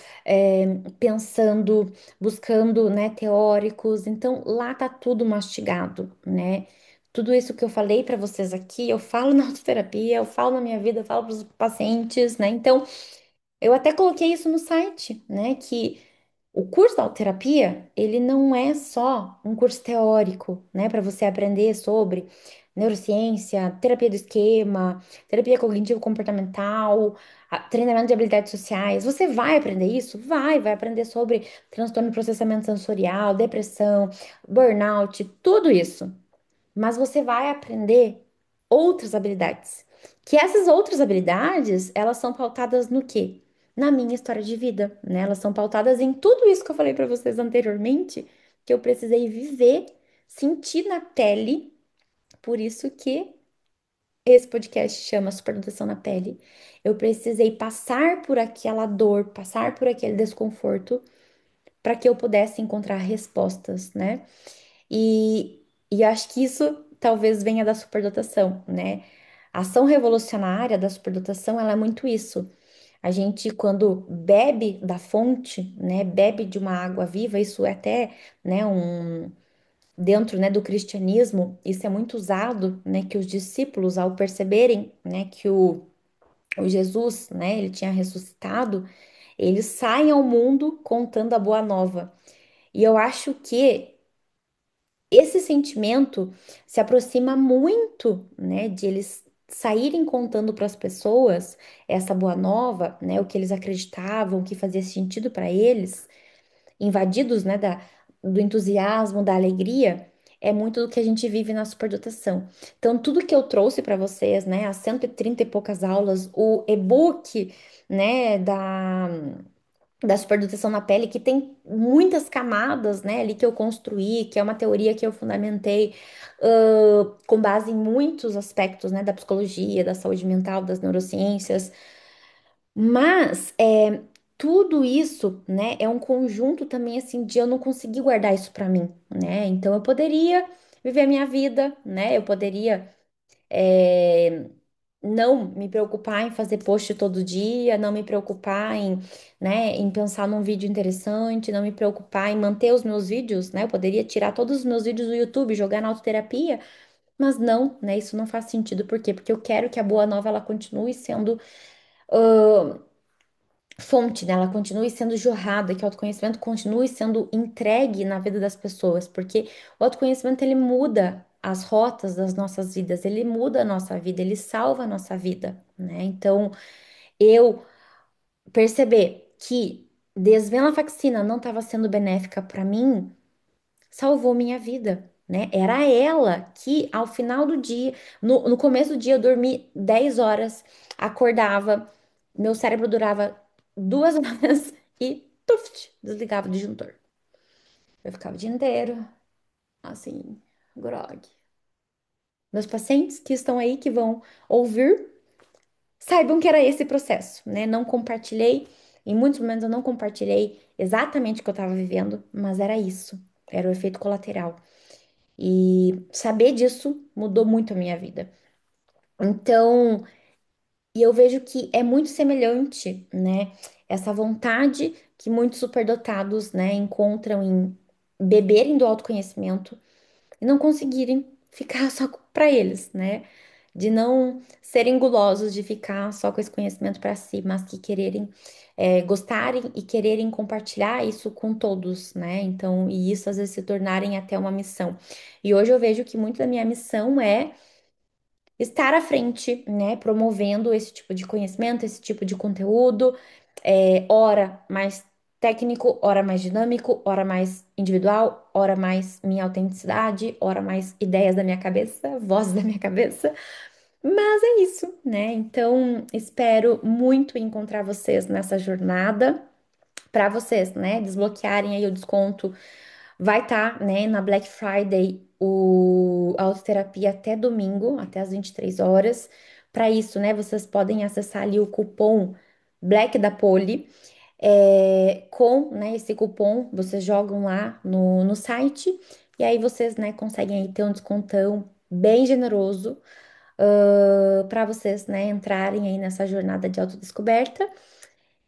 pensando, buscando, né, teóricos. Então, lá tá tudo mastigado, né? Tudo isso que eu falei para vocês aqui, eu falo na autoterapia, eu falo na minha vida, eu falo para os pacientes, né? Então, eu até coloquei isso no site, né? Que o curso da autoterapia, ele não é só um curso teórico, né? Para você aprender sobre, neurociência, terapia do esquema, terapia cognitivo-comportamental, treinamento de habilidades sociais. Você vai aprender isso? Vai aprender sobre transtorno de processamento sensorial, depressão, burnout, tudo isso. Mas você vai aprender outras habilidades. Que essas outras habilidades, elas são pautadas no quê? Na minha história de vida, né? Elas são pautadas em tudo isso que eu falei para vocês anteriormente, que eu precisei viver, sentir na pele. Por isso que esse podcast chama Superdotação na Pele. Eu precisei passar por aquela dor, passar por aquele desconforto, para que eu pudesse encontrar respostas, né? E eu acho que isso talvez venha da superdotação, né? A ação revolucionária da superdotação, ela é muito isso. A gente, quando bebe da fonte, né, bebe de uma água viva, isso é até, né, dentro, né, do cristianismo, isso é muito usado, né, que os discípulos, ao perceberem, né, que o Jesus, né, ele tinha ressuscitado, eles saem ao mundo contando a boa nova. E eu acho que esse sentimento se aproxima muito, né, de eles saírem contando para as pessoas essa boa nova, né, o que eles acreditavam, o que fazia sentido para eles, invadidos, né, do entusiasmo, da alegria, é muito do que a gente vive na superdotação. Então, tudo que eu trouxe para vocês, né, as 130 e poucas aulas, o e-book, né, da superdotação na pele, que tem muitas camadas, né, ali que eu construí, que é uma teoria que eu fundamentei, com base em muitos aspectos, né, da psicologia, da saúde mental, das neurociências, mas tudo isso, né, é um conjunto também, assim, de eu não conseguir guardar isso pra mim, né, então eu poderia viver a minha vida, né, eu poderia é, não me preocupar em fazer post todo dia, não me preocupar em, né, em pensar num vídeo interessante, não me preocupar em manter os meus vídeos, né? Eu poderia tirar todos os meus vídeos do YouTube, jogar na autoterapia, mas não, né? Isso não faz sentido. Por quê? Porque eu quero que a Boa Nova ela continue sendo fonte, né? Ela continue sendo jorrada, que o autoconhecimento continue sendo entregue na vida das pessoas, porque o autoconhecimento ele muda as rotas das nossas vidas, ele muda a nossa vida, ele salva a nossa vida, né? Então, eu perceber que desvenlafaxina não estava sendo benéfica para mim, salvou minha vida, né? Era ela que, ao final do dia, no começo do dia, eu dormi 10 horas, acordava, meu cérebro durava 2 horas e tuft, desligava o disjuntor. Eu ficava o dia inteiro, assim, grog. Meus pacientes que estão aí, que vão ouvir, saibam que era esse processo, né? Não compartilhei, em muitos momentos eu não compartilhei exatamente o que eu estava vivendo, mas era isso, era o efeito colateral. E saber disso mudou muito a minha vida. Então, e eu vejo que é muito semelhante, né? Essa vontade que muitos superdotados, né, encontram em beberem do autoconhecimento e não conseguirem ficar só para eles, né? De não serem gulosos de ficar só com esse conhecimento para si, mas que quererem, gostarem e quererem compartilhar isso com todos, né? Então, e isso às vezes se tornarem até uma missão. E hoje eu vejo que muito da minha missão é estar à frente, né? Promovendo esse tipo de conhecimento, esse tipo de conteúdo, ora mais técnico, ora mais dinâmico, ora mais individual, ora mais minha autenticidade, ora mais ideias da minha cabeça, vozes da minha cabeça. Mas é isso, né? Então, espero muito encontrar vocês nessa jornada. Para vocês, né, desbloquearem aí o desconto, vai estar, né, na Black Friday a autoterapia até domingo, até as 23 horas. Para isso, né, vocês podem acessar ali o cupom Black da Poli. Com, né, esse cupom, vocês jogam lá no site e aí vocês, né, conseguem aí ter um descontão bem generoso para vocês, né, entrarem aí nessa jornada de autodescoberta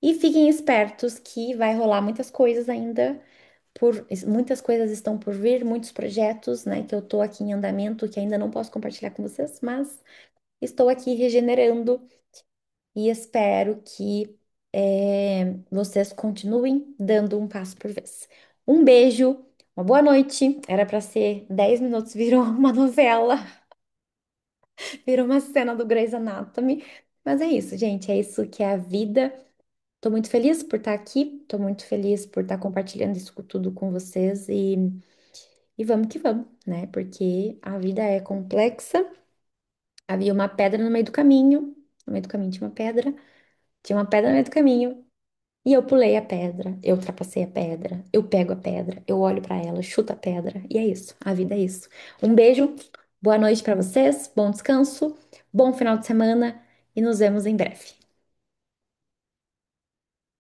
e fiquem espertos que vai rolar muitas coisas ainda muitas coisas estão por vir, muitos projetos, né, que eu tô aqui em andamento que ainda não posso compartilhar com vocês, mas estou aqui regenerando e espero que vocês continuem dando um passo por vez. Um beijo, uma boa noite. Era para ser 10 minutos, virou uma novela. Virou uma cena do Grey's Anatomy. Mas é isso, gente. É isso que é a vida. Tô muito feliz por estar aqui. Tô muito feliz por estar compartilhando isso tudo com vocês. E vamos que vamos, né? Porque a vida é complexa. Havia uma pedra no meio do caminho. No meio do caminho tinha uma pedra. Tinha uma pedra no meio do caminho. E eu pulei a pedra, eu ultrapassei a pedra, eu pego a pedra, eu olho pra ela, chuto a pedra. E é isso, a vida é isso. Um beijo, boa noite pra vocês, bom descanso, bom final de semana e nos vemos em breve.